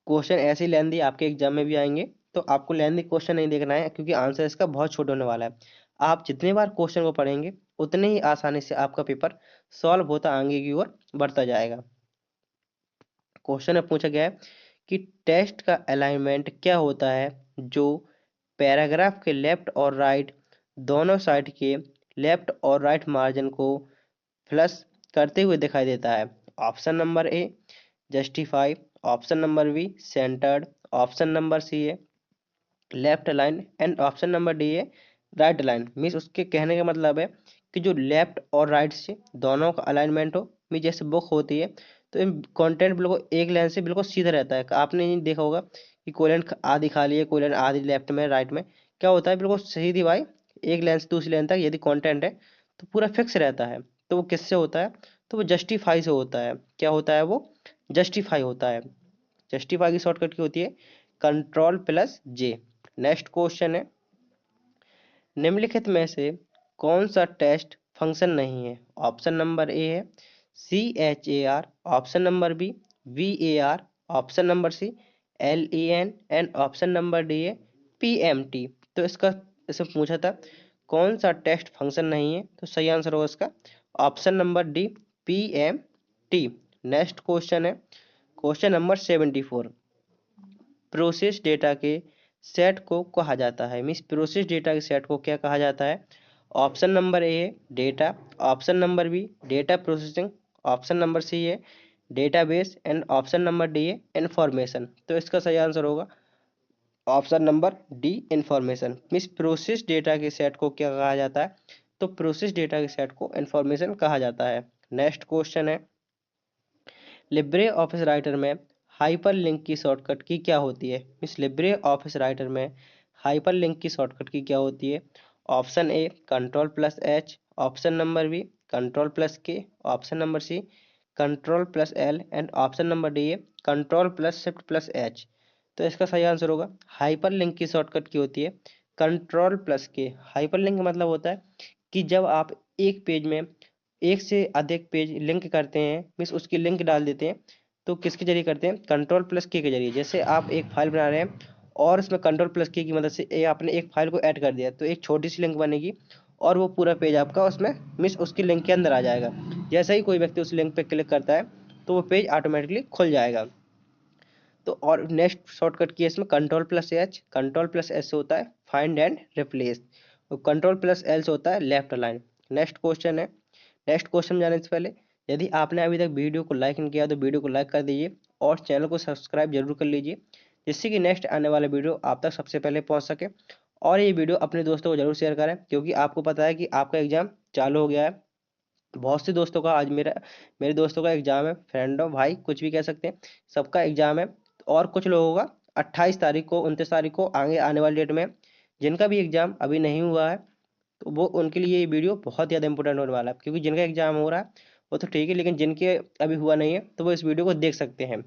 क्वेश्चन ऐसे ही लेंदी आपके एग्जाम में भी आएंगे, तो आपको लेंदी क्वेश्चन नहीं देखना है क्योंकि आंसर इसका बहुत छोटा होने वाला है। आप जितने बार क्वेश्चन को पढ़ेंगे उतने ही आसानी से आपका पेपर सॉल्व होता आगे की ओर बढ़ता जाएगा। क्वेश्चन में पूछा गया है कि टेक्स्ट का अलाइनमेंट क्या होता है जो पैराग्राफ के लेफ्ट और राइट दोनों साइड के लेफ्ट और राइट मार्जिन को फ्लश करते हुए दिखाई देता है। Option number A justify, option number B centered, option number C है left align, and option number D है राइट लाइन। मीन्स उसके कहने का मतलब है कि जो लेफ्ट और राइट से दोनों का अलाइनमेंट हो, मीन जैसे बुक होती है तो कंटेंट बिल्कुल एक लाइन से बिल्कुल सीधा रहता है। आपने ये देखा होगा कि कोई लाइन आधी खाली है, कोई लाइन आधी लेफ्ट में राइट में, क्या होता है बिल्कुल सीधी भाई एक लाइन से दूसरी लाइन तक यदि कंटेंट है तो पूरा फिक्स रहता है। तो वो किससे होता है, तो वो जस्टिफाई से होता है। क्या होता है वो, जस्टिफाई होता है। जस्टिफाई की शॉर्टकट की होती है Ctrl+J। नेक्स्ट क्वेश्चन है, निम्नलिखित में से कौन सा टेस्ट फंक्शन नहीं है। ऑप्शन नंबर ए है CHAR, option number B VAR, option number C LEN, and option number D है PMT। तो इसमें पूछा था कौन सा टेस्ट फंक्शन नहीं है, तो सही आंसर होगा इसका option number D PMT। Next question है क्वेश्चन नंबर 74। प्रोसेस डेटा के सेट को कहा जाता है, मीन्स प्रोसेस डेटा के सेट को क्या कहा जाता है। ऑप्शन नंबर ए है data, option number B data processing, option number C है database, and option number D है इंफॉर्मेशन। तो इसका सही आंसर होगा option number D information. Means process data के सेट को क्या कहा जाता है, तो प्रोसेस डेटा के सेट को इंफॉर्मेशन कहा जाता है। नेक्स्ट क्वेश्चन है, लिब्रे ऑफिस राइटर में हाइपर लिंक की शॉर्टकट की क्या होती है। इस लिब्रे ऑफिस राइटर में हाइपर लिंक की शॉर्टकट की क्या होती है। Option A Ctrl+H, option number B Ctrl+K, option number C Ctrl+L, and option number D है Ctrl+Shift+H। तो इसका सही आंसर होगा हाइपर लिंक की शॉर्टकट की होती है Ctrl+K। हाइपर लिंक का मतलब होता है कि जब आप एक पेज में एक से अधिक पेज लिंक करते हैं, मीन्स उसकी लिंक डाल देते हैं, तो किसके जरिए करते हैं, Ctrl+K के जरिए। जैसे आप एक फाइल बना रहे हैं और उसमें Ctrl+K की मदद से आपने एक फाइल को ऐड कर दिया, तो एक छोटी सी लिंक बनेगी और वो पूरा पेज आपका उसमें मीन्स उसकी लिंक के अंदर आ जाएगा। जैसे ही कोई व्यक्ति उस लिंक पर क्लिक करता है तो वो पेज ऑटोमेटिकली खुल जाएगा। तो और नेक्स्ट शॉर्टकट की है इसमें Ctrl+H। Ctrl+H से होता है फाइंड एंड रिप्लेस, और Ctrl+L से होता है लेफ्ट अलाइन। नेक्स्ट क्वेश्चन है, नेक्स्ट क्वेश्चन जाने से पहले यदि आपने अभी तक वीडियो को लाइक नहीं किया तो वीडियो को लाइक कर दीजिए और चैनल को सब्सक्राइब जरूर कर लीजिए, जिससे कि नेक्स्ट आने वाला वीडियो आप तक सबसे पहले पहुंच सके। और ये वीडियो अपने दोस्तों को जरूर शेयर करें क्योंकि आपको पता है कि आपका एग्जाम चालू हो गया है। बहुत से दोस्तों का आज मेरे दोस्तों का एग्जाम है, फ्रेंडों भाई कुछ भी कह सकते हैं, सबका एग्जाम है। और कुछ लोगों का 28 तारीख को 29 तारीख को आगे आने वाली डेट में, जिनका भी एग्जाम अभी नहीं हुआ है तो वो उनके लिए ये वीडियो बहुत ज़्यादा इंपॉर्टेंट होने वाला है। क्योंकि जिनका एग्जाम हो रहा है वो तो ठीक है, लेकिन जिनके अभी हुआ नहीं है तो वो इस वीडियो को देख सकते हैं।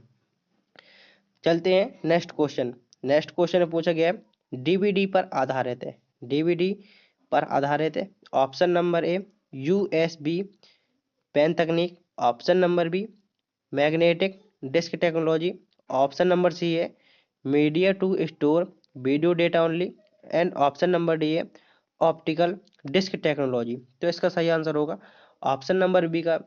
चलते हैं नेक्स्ट क्वेश्चन। नेक्स्ट क्वेश्चन में पूछा गया है डीवीडी पर आधारित है, डीवीडी पर आधारित है। Option number A USB pen तकनीक, option number B magnetic disk technology, option number C है media to store video data only, and option number D है ऑप्टिकल डिस्क टेक्नोलॉजी। तो इसका सही आंसर होगा ऑप्शन नंबर बी का,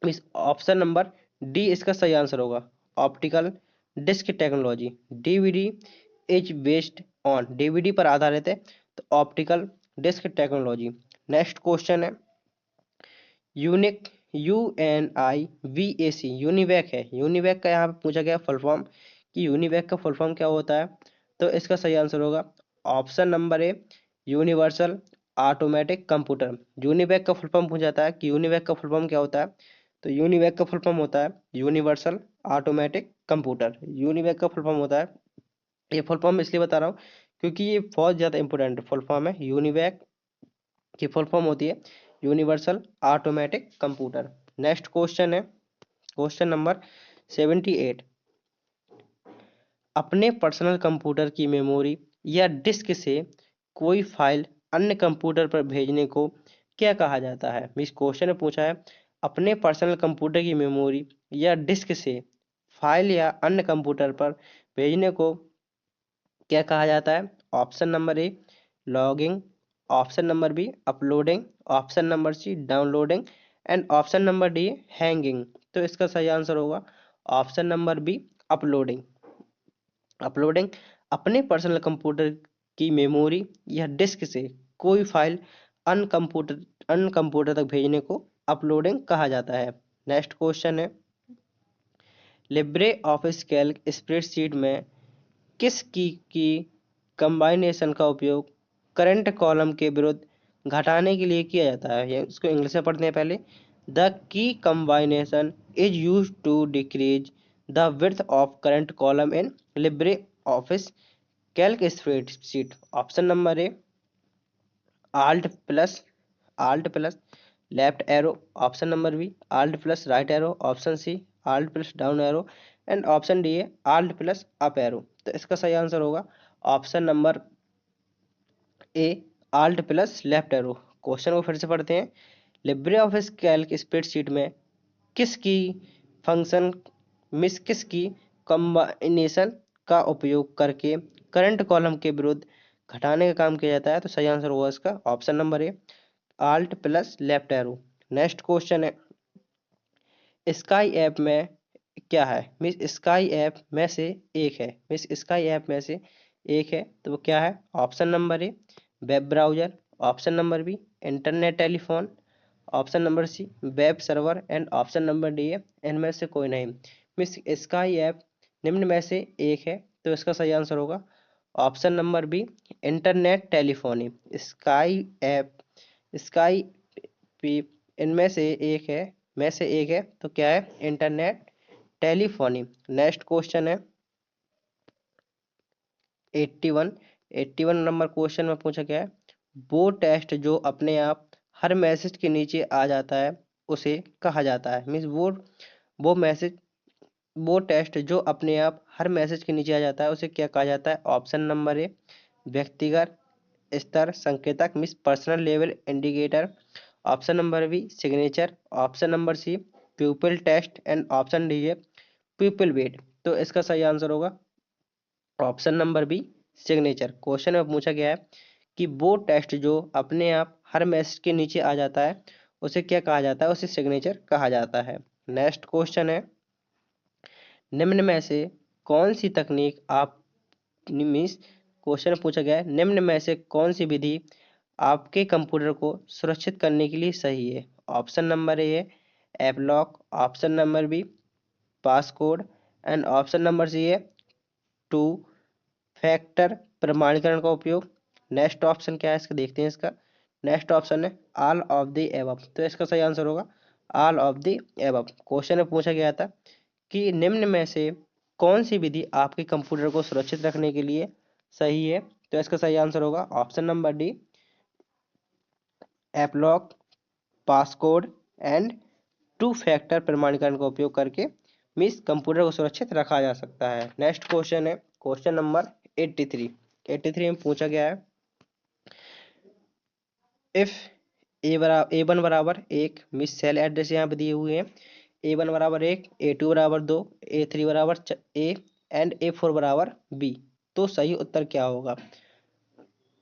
इस option number D इसका सही आंसर होगा optical disk technology. DVD is based on, DVD पर आधारित है तो optical disk technology. Next question है यूनिक UNIVAC यूनिवैक है। यूनिवैक का यहाँ पे पूछा गया फुल फॉर्म कि यूनिवैक का फुल फॉर्म क्या होता है। तो इसका सही आंसर होगा ऑप्शन नंबर ए, यूनिवर्सल ऑटोमेटिक कंप्यूटर। यूनिवैक का फुल फॉर्म पूछा जाता है कि यूनिवैक का फुल फॉर्म क्या होता है। तो यूनिवैक का फुल फॉर्म होता है यूनिवर्सल ऑटोमेटिक कंप्यूटर। यूनिवैक का फुल फॉर्म होता है, ये फुल फॉर्म इसलिए बता रहा हूँ क्योंकि ये बहुत ज़्यादा इंपॉर्टेंट फुल फॉर्म है। यूनिवैक की फुल फॉर्म होती है universal automatic computer. Next question है क्वेश्चन नंबर 78। अपने पर्सनल कंप्यूटर की मेमोरी या डिस्क से कोई फाइल अन्य कंप्यूटर पर भेजने को क्या कहा जाता है। इस क्वेश्चन में पूछा है अपने पर्सनल कंप्यूटर की मेमोरी या डिस्क से फाइल या अन्य कंप्यूटर पर भेजने को क्या कहा जाता है। Option number A logging, option number B uploading, option number C downloading and option number D hanging. तो इसका सही आंसर होगा option number B uploading. Uploading अपने पर्सनल कंप्यूटर की मेमोरी या डिस्क से कोई फाइल अन्य कंप्यूटर तक भेजने को अपलोडिंग कहा जाता है। नेक्स्ट क्वेश्चन है लिब्रे ऑफिस कैल्क स्प्रेडशीट में किस की कंबाइनेशन का उपयोग करंट कॉलम के विरुद्ध घटाने के लिए किया जाता है। ये इसको इंग्लिश में पढ़ते हैं पहले। The key combination is use to decrease the width of current column in libre office calc spreadsheet. Option number A alt plus left arrow, option number B alt plus right arrow, option C alt plus down arrow and option D है alt plus up arrow. तो इसका सही answer होगा option number A alt plus left arrow. Question को फिर से पढ़ते हैं लिब्रे ऑफिस कैल्क स्प्रेडशीट में किसकी फंक्शन किसकी कॉम्बिनेशन का उपयोग करके करंट कॉलम के विरुद्ध घटाने का काम किया जाता है। तो सही आंसर होगा इसका option number A alt plus left arrow. Next question है स्काई ऐप में क्या है। मिस स्काई ऐप में से एक है। मिस स्काई ऐप में से एक है तो वो क्या है। Option number A web browser, option number B internet telephone, option number C web server and option number D है इनमें से कोई नहीं। मिस स्काई ऐप निम्न में से एक है तो इसका सही आंसर होगा option number B internet telephony. Skype इनमें से एक है तो क्या है इंटरनेट टेलीफोनी। नेक्स्ट क्वेश्चन है 81। 81 नंबर क्वेश्चन में पूछा गया है वो टेस्ट जो अपने आप हर मैसेज के नीचे आ जाता है उसे कहा जाता है। मीन्स वो टेस्ट जो अपने आप हर मैसेज के नीचे आ जाता है उसे क्या कहा जाता है। ऑप्शन नंबर ए व्यक्तिगत स्तर संकेतक means personal level indicator, option number B signature, option number C pupil test and option D है प्यूपिल वेट। तो इसका सही आंसर होगा option number B signature. Question में पूछा गया है कि वो टेस्ट जो अपने आप हर मैसेज के नीचे आ जाता है उसे क्या कहा जाता है, उसे सिग्नेचर कहा जाता है। नेक्स्ट क्वेश्चन है निम्न में से कौन सी तकनीक आप मीन्स क्वेश्चन पूछा गया है निम्न में से कौन सी विधि आपके कंप्यूटर को सुरक्षित करने के लिए सही है। ऑप्शन नंबर ए है app lock, option number B passcode and option number C है टू फैक्टर प्रमाणीकरण का उपयोग। नेक्स्ट ऑप्शन क्या है इसका देखते हैं। इसका नेक्स्ट ऑप्शन है ऑल ऑफ द एबव। तो इसका सही आंसर होगा all of the above. Question में पूछा गया था कि निम्न में से कौन सी विधि आपके कंप्यूटर को सुरक्षित रखने के लिए सही है। तो इसका सही आंसर होगा option number D app lock, passcode and two factor प्रमाणीकरण का उपयोग करके मीन्स कंप्यूटर को सुरक्षित रखा जा सकता है। नेक्स्ट क्वेश्चन है क्वेश्चन नंबर 83। 83 में पूछा गया है इफ ए वन बराबर एक मिस सेल एड्रेस यहाँ पे दिए हुए हैं A1 बराबर 1, A2 बराबर 2, A3 बराबर A एंड A4 बराबर B। तो सही उत्तर क्या होगा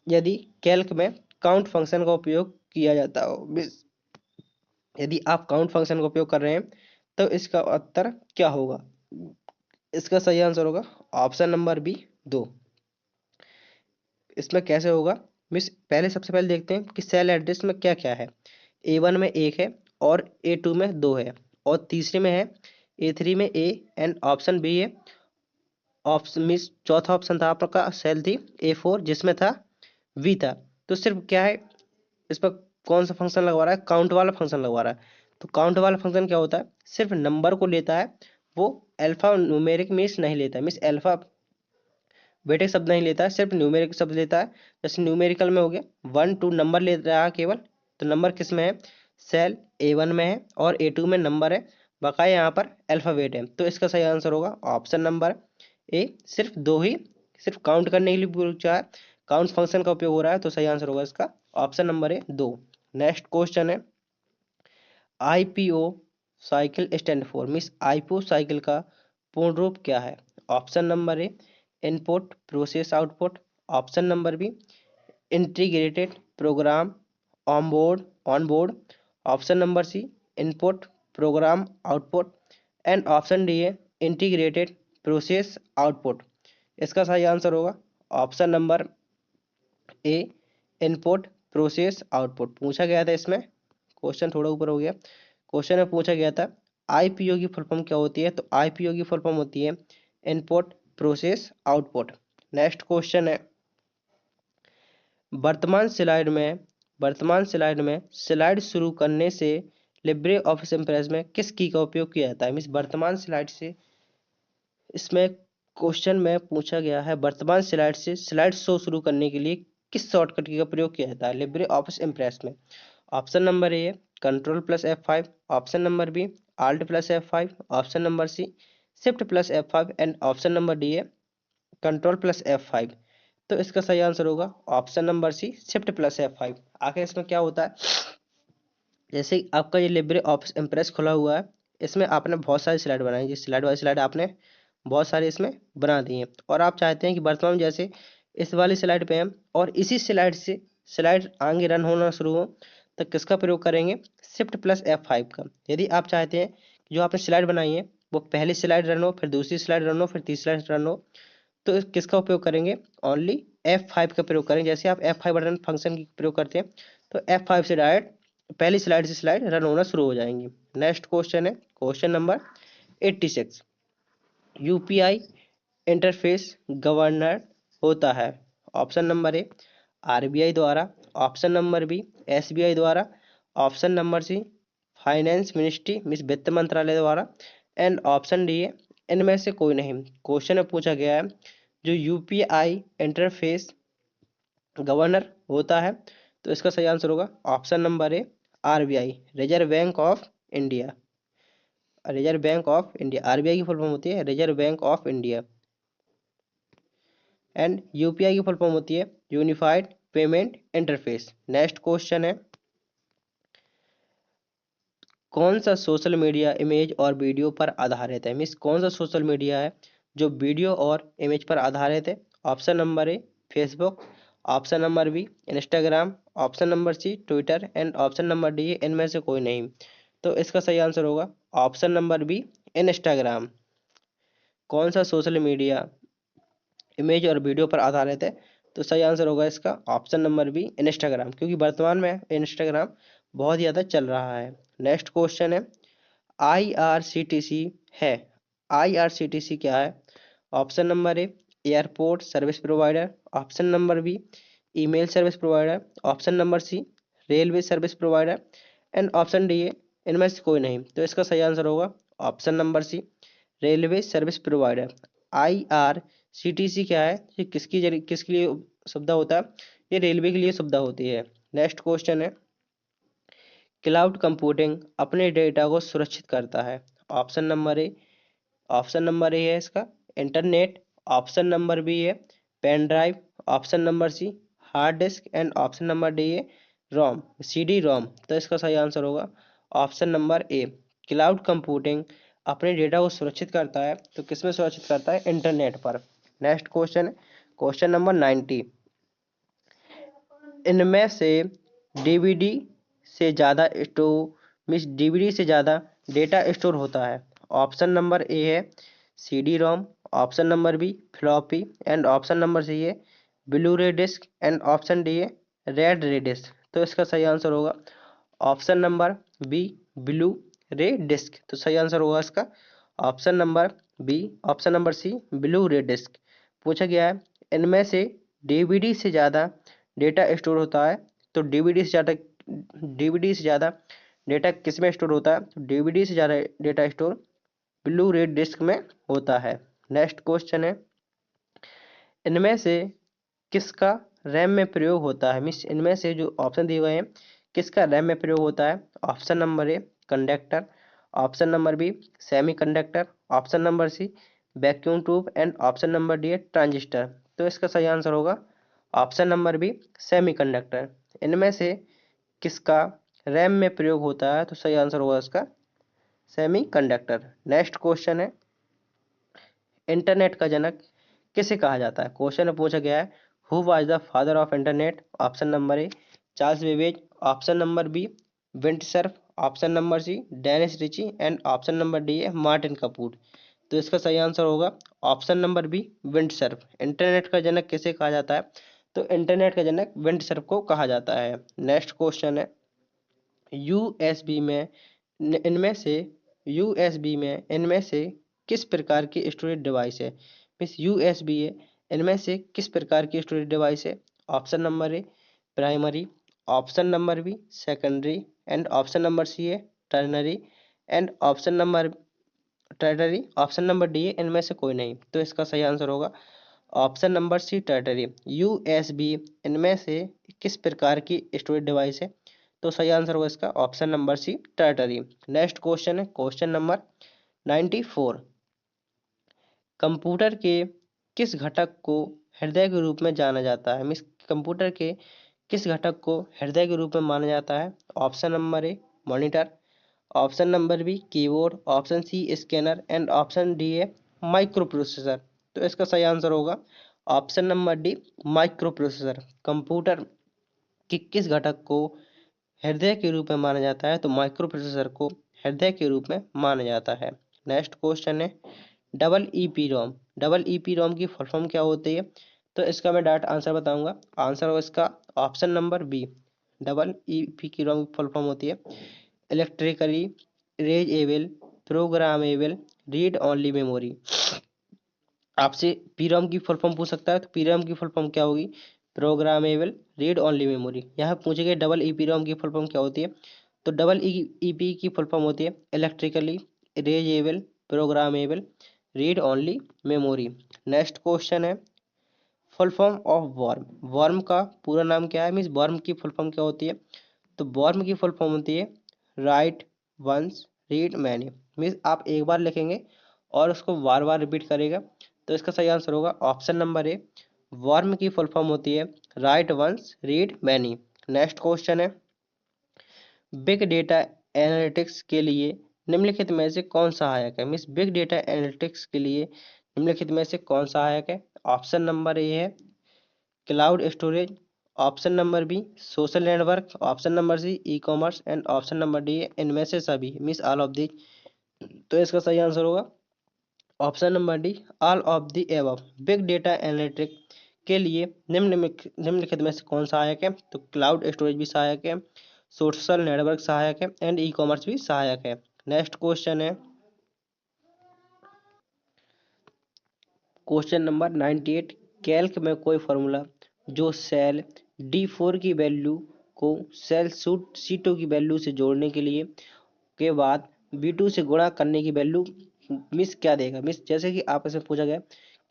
यदि कैल्क में काउंट फंक्शन का उपयोग किया जाता हो। यदि आप काउंट फंक्शन का उपयोग कर रहे हैं तो इसका उत्तर क्या होगा। इसका सही आंसर होगा ऑप्शन नंबर बी 2। इसमें कैसे होगा मिस पहले सबसे पहले देखते हैं कि सेल एड्रेस में क्या क्या है। A1 में 1 है, और A2 में 2 है, और तीसरे में है A3 में A, एंड ऑप्शन बी है। ऑप्शन मीन्स चौथा ऑप्शन था आपका सेल थी A4 जिसमें था V था। तो सिर्फ क्या है इस पर कौन सा फंक्शन लगवा रहा है, काउंट वाला फंक्शन लगवा रहा है। तो काउंट वाला फंक्शन क्या होता है, सिर्फ नंबर को लेता है, वो अल्फा न्यूमेरिक मीन्स नहीं लेता है, मीन्स अल्फा बेटे शब्द नहीं लेता है, सिर्फ न्यूमेरिक शब्द लेता है। जैसे न्यूमेरिकल में हो गया 1 2 नंबर ले रहा है केवल, तो नंबर किस में है, सेल A1 में है, और A2 में नंबर है, बकाया यहाँ पर अल्फाबेट है। तो इसका सही आंसर होगा ऑप्शन नंबर ए, सिर्फ दो ही, सिर्फ काउंट करने के लिए पूछा है, काउंट फंक्शन का उपयोग हो रहा है, तो सही आंसर होगा इसका option number A 2। Next question है IPO cycle stand for, means IPO cycle का पूर्ण रूप क्या है। Option number A input process output, option number B integrated program on board, option number C input program output, and option D है integrated process output. इसका सही answer होगा option number A input process output. पूछा गया था इसमें, question थोड़ा ऊपर हो गया, क्वेश्चन में पूछा गया था आईपीओ की फुल फॉर्म क्या होती है, तो आईपीओ की फुल फॉर्म होती है input process output. Next question है वर्तमान स्लाइड में स्लाइड शुरू करने से लिब्रे ऑफिस इम्प्रेस में किस की का उपयोग किया जाता है। मीन्स वर्तमान स्लाइड से, इसमें क्वेश्चन में पूछा गया है वर्तमान स्लाइड से स्लाइड शो शुरू करने के लिए किस शॉर्टकट की का प्रयोग किया जाता है लिब्रे ऑफिस इम्प्रेस में। Option number A Ctrl+F5, option number B Alt+F5, option number C Shift+F5, and option number D है Ctrl+F5। तो इसका सही आंसर होगा ऑप्शन नंबर सी Shift+F5। आखिर इसमें क्या होता है, जैसे आपका ये लिब्रे ऑफिस इम्प्रेस खुला हुआ है, इसमें आपने बहुत सारी स्लाइड बनाई, जिस स्लाइड वाली स्लाइड आपने बहुत सारे इसमें बना दिए, और आप चाहते हैं कि वर्तमान में जैसे इस वाली स्लाइड पे हम, और इसी स्लाइड से स्लाइड आगे रन होना शुरू हो, तो किसका प्रयोग करेंगे, Shift+F5 का। यदि आप चाहते हैं कि जो आपने स्लाइड बनाई है वो पहली स्लाइड रन हो, फिर दूसरी स्लाइड रन हो, फिर तीसरी स्लाइड रन हो, तो किसका उपयोग करेंगे, ओनली F5 का प्रयोग करेंगे। जैसे आप F5 बटन फंक्शन की प्रयोग करते हैं, तो F5 से डायरेक्ट पहली स्लाइड से स्लाइड रन होना शुरू हो जाएंगी। नेक्स्ट क्वेश्चन है question number 86, UPI interface governor होता है। ऑप्शन नंबर ए आरबीआई द्वारा, ऑप्शन नंबर बी एसबीआई द्वारा, option number C finance ministry means वित्त मंत्रालय द्वारा, एंड ऑप्शन डी है इनमें से कोई नहीं। क्वेश्चन में पूछा गया है जो यूपीआई इंटरफेस गवर्नर होता है, तो इसका सही आंसर होगा option number A RBI, reserve bank of India. Reserve bank of India, RBI की फुल फॉर्म होती है reserve bank of India, and UPI की फुल फॉर्म होती है unified payment interface. Next question है कौन सा सोशल मीडिया इमेज और वीडियो पर आधारित है। मीन्स कौन सा सोशल मीडिया है जो वीडियो और इमेज पर आधारित है। Option number A Facebook, option number B Instagram, option number C Twitter, and option number D इनमें से कोई नहीं। तो इसका सही आंसर होगा ऑप्शन नंबर बी इंस्टाग्राम। कौन सा सोशल मीडिया इमेज और वीडियो पर आधारित है, तो सही आंसर होगा इसका ऑप्शन नंबर बी इंस्टाग्राम, क्योंकि वर्तमान में इंस्टाग्राम बहुत ज़्यादा चल रहा है। नेक्स्ट क्वेश्चन है आईआरसीटीसी है, आईआरसीटीसी क्या है। Option number A airport service provider, option number B email service provider, option number C railway service provider, and option D है इनमें से कोई नहीं। तो इसका सही आंसर होगा option number C railway service provider. IRCTC क्या है, ये किसके लिए सुविधा होता है, ये रेलवे के लिए सुविधा होती है। नेक्स्ट क्वेश्चन है क्लाउड कंप्यूटिंग अपने डेटा को सुरक्षित करता है। ऑप्शन नंबर ए है इसका इंटरनेट, ऑप्शन नंबर बी है pen drive, option number C hard disk, and option number D है रोम CD रोम। तो इसका सही आंसर होगा option number A cloud computing अपने डेटा को सुरक्षित करता है, तो किसमें सुरक्षित करता है, इंटरनेट पर। नेक्स्ट क्वेश्चन है क्वेश्चन नंबर 90, इनमें से डीवीडी से ज़्यादा स्टोर मीन्स डीवीडी से ज़्यादा डेटा स्टोर होता है। ऑप्शन नंबर ए है CD ROM, option number B floppy, and option number C है blu ray disk, and option D है रेड रे डिस्क। तो इसका सही आंसर होगा option number B blu ray disk. तो सही आंसर होगा इसका option number B. Option number C blu ray disk. पूछा गया है इनमें से डीवीडी से ज़्यादा डेटा स्टोर होता है, तो डीवीडी से ज़्यादा डेटा किस में स्टोर होता है? तो डीवीडी से ज़्यादा data store blue ray disc में होता है। नेक्स्ट क्वेश्चन है इनमें से किसका रैम में प्रयोग होता है? मीन्स इनमें से जो ऑप्शन दिए हुए हैं किसका रैम में प्रयोग होता है? Option number A conductor, option number B semi conductor, option number C vacuum tube and option number D है ट्रांजिस्टर। तो इसका सही आंसर होगा option number B semi conductor. इनमें से किसका रैम में प्रयोग होता है? तो सही आंसर होगा इसका सेमी कंडक्टर। नेक्स्ट क्वेश्चन है इंटरनेट का जनक किसे कहा जाता है? क्वेश्चन में पूछा गया है who was the father of internet? Option number A Charles Babbage, option number B Vint Cerf, option number C Dennis Ritchie and option number D है मार्टिन कपूर। तो इसका सही आंसर होगा option number B Vint Cerf. Internet का जनक किसे कहा जाता है? तो इंटरनेट का जनक विंटसर्फ को कहा जाता है। नेक्स्ट क्वेश्चन है यूएसबी में इनमें से यूएसबी में इनमें से किस प्रकार की स्टोरेज डिवाइस है? मीन्स यूएसबी है इनमें से किस प्रकार की स्टोरेज डिवाइस है? Option number A primary, option number B secondary and option number C है ternary and option number D है इनमें से कोई नहीं। तो इसका सही आंसर होगा option number C Tartary. USB इनमें से किस प्रकार की स्टोरेज डिवाइस है? तो सही आंसर होगा इसका option number C tertiary. Next question है क्वेश्चन नंबर 94। कंप्यूटर के किस घटक को हृदय के रूप में जाना जाता है? मीन्स कंप्यूटर के किस घटक को हृदय के रूप में माना जाता है? Option number A monitor, option number B keyboard, option C scanner and option D है माइक्रो प्रोसेसर। तो इसका सही आंसर होगा option number D micro processor. Computer के किस घटक को हृदय के रूप में माना जाता है? तो माइक्रो प्रोसेसर को हृदय के रूप में माना जाता है। नेक्स्ट क्वेश्चन है double E P ROM. Double E P ROM की फुल फॉर्म क्या होती है? तो इसका मैं डायरेक्ट आंसर बताऊंगा। आंसर होगा इसका option number B. Double E P की रोम की फुल फॉर्म होती है electrically erasable programmable read only memory. आपसे पीरॉम की फुल फॉर्म पूछ सकता है, तो पीरॉम की फुल फॉर्म क्या होगी? Programmable read only memory. यहाँ पूछेंगे डबल ई पीरॉम की फुल फॉर्म क्या होती है? तो डबल ई पी की फुल फॉर्म होती है electrically erasable programmable read only memory. Next question है full form of worm. Worm का पूरा नाम क्या है? मीन्स वर्म की फुल फॉर्म क्या होती है? तो वर्म की फुल फॉर्म होती है write once read many. Means आप एक बार लिखेंगे और उसको बार बार रिपीट करेगा। तो इसका सही आंसर होगा ऑप्शन नंबर ए। वर्म की फुल फॉर्म होती है write once read many. Next question है बिग डेटा एनालिटिक्स के लिए निम्नलिखित में से कौन सहायक है? मीन्स बिग डेटा एनालिटिक्स के लिए निम्नलिखित में से कौन सहायक है? ऑप्शन नंबर ए है cloud storage, option number B social network, option number C e commerce and option number D इनमें से सभी मीन्स ऑल ऑफ दी। तो इसका सही आंसर होगा option number D all of the above. Big data analytic के लिए निम्नलिखित में से कौन सहायक है? तो क्लाउड स्टोरेज भी सहायक है, सोशल नेटवर्क सहायक है एंड ई कॉमर्स भी सहायक है। नेक्स्ट क्वेश्चन है क्वेश्चन नंबर 98। कैल्क में कोई फॉर्मूला जो सेल D4 की वैल्यू को सेल C2 की वैल्यू से जोड़ने के लिए के बाद B2 से गुणा करने की वैल्यू मिस क्या देगा? मिस जैसे कि आपसे पूछा गया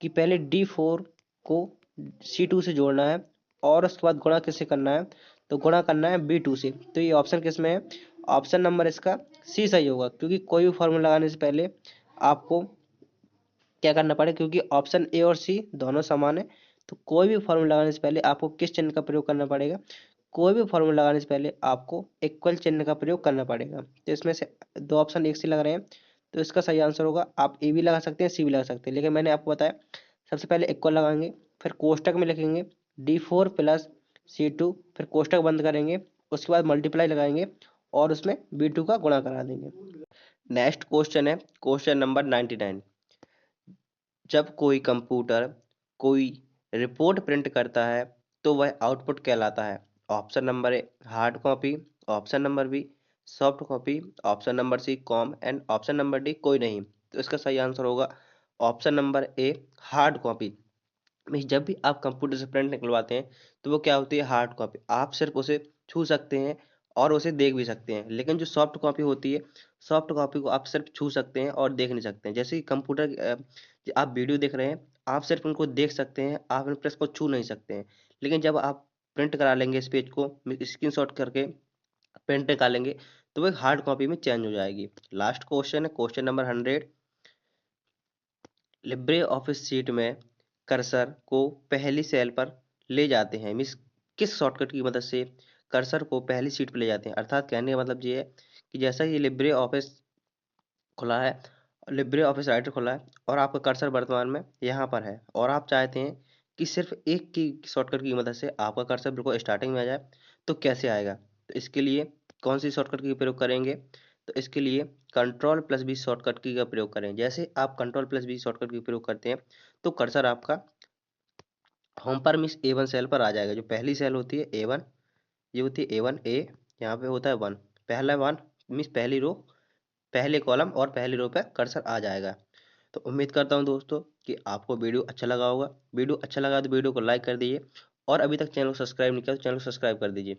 कि पहले D4 को C2 से जोड़ना है और उसके बाद गुणा किससे करना है? तो गुणा करना है B2 से। तो ये ऑप्शन किस में है? ऑप्शन नंबर इसका सी सही होगा, क्योंकि कोई भी फॉर्मूला लगाने से पहले आपको क्या करना पड़ेगा, क्योंकि ऑप्शन ए और सी दोनों समान है। तो कोई भी फॉर्मूला लगाने से पहले आपको किस चिन्ह का प्रयोग करना पड़ेगा? कोई भी फॉर्मूला लगाने से पहले आपको इक्वल चिन्ह का प्रयोग करना पड़ेगा। तो इसमें से दो ऑप्शन एक से लग रहे हैं, तो इसका सही आंसर होगा आप ए भी लगा सकते हैं सी भी लगा सकते हैं, लेकिन मैंने आपको बताया सबसे पहले इक्वल लगाएंगे, फिर कोष्टक में लिखेंगे D4 प्लस C2, फिर कोष्टक बंद करेंगे, उसके बाद मल्टीप्लाई लगाएंगे और उसमें B2 का गुणा करा देंगे। नेक्स्ट क्वेश्चन है क्वेश्चन नंबर 99। जब कोई कंप्यूटर कोई रिपोर्ट प्रिंट करता है तो वह आउटपुट कहलाता है? Option number A hard copy, option number B soft copy, option number C COM and option number D कोई नहीं। तो इसका सही आंसर होगा option number A hard copy. Means जब भी आप कंप्यूटर से प्रिंट निकलवाते हैं तो वो क्या होती है हार्ड कॉपी, आप सिर्फ उसे छू सकते हैं और उसे देख भी सकते हैं। लेकिन जो सॉफ्ट कॉपी होती है, सॉफ्ट कॉपी को आप सिर्फ छू सकते हैं और देख नहीं सकते हैं। जैसे कि कंप्यूटर आप वीडियो देख रहे हैं, आप सिर्फ उनको देख सकते हैं, आप इन प्रेस को छू नहीं सकते हैं। लेकिन जब आप प्रिंट करा लेंगे इस पेज को, स्क्रीन शॉट करके प्रिंट निकालेंगे, तो वो एक हार्ड कॉपी में चेंज हो जाएगी। लास्ट क्वेश्चन है question number 100। Libre office seat में कर्सर को पहली सेल पर ले जाते हैं, मीन्स किस शॉर्टकट की मदद से कर्सर को पहली सीट पर ले जाते हैं। अर्थात कहने का मतलब ये है कि जैसा ये लिब्रे ऑफिस खुला है, लिब्रे ऑफिस राइटर खुला है और आपका कर्सर वर्तमान में यहाँ पर है और आप चाहते हैं कि सिर्फ एक की शॉर्टकट की मदद से आपका कर्सर बिल्कुल स्टार्टिंग में आ जाए, तो कैसे आएगा? तो इसके लिए कौन सी शॉर्टकट की प्रयोग करेंगे? तो इसके लिए कंट्रोल प्लस बी शॉर्टकट की का प्रयोग करें। जैसे आप कंट्रोल प्लस बी शॉर्टकट की प्रयोग करते हैं तो कर्सर आपका होम पर मीन्स A1 सेल पर आ जाएगा। जो पहली सेल होती है A1, ये होती है A1 A, यहाँ पे होता है 1, पहला 1 मीन्स पहली रो, पहले कॉलम और पहली रो पे कर्सर आ जाएगा। तो उम्मीद करता हूँ दोस्तों कि आपको वीडियो अच्छा लगा होगा। वीडियो अच्छा लगा तो वीडियो को लाइक कर दीजिए और अभी तक चैनल को सब्सक्राइब नहीं किया तो चैनल को सब्सक्राइब कर दीजिए।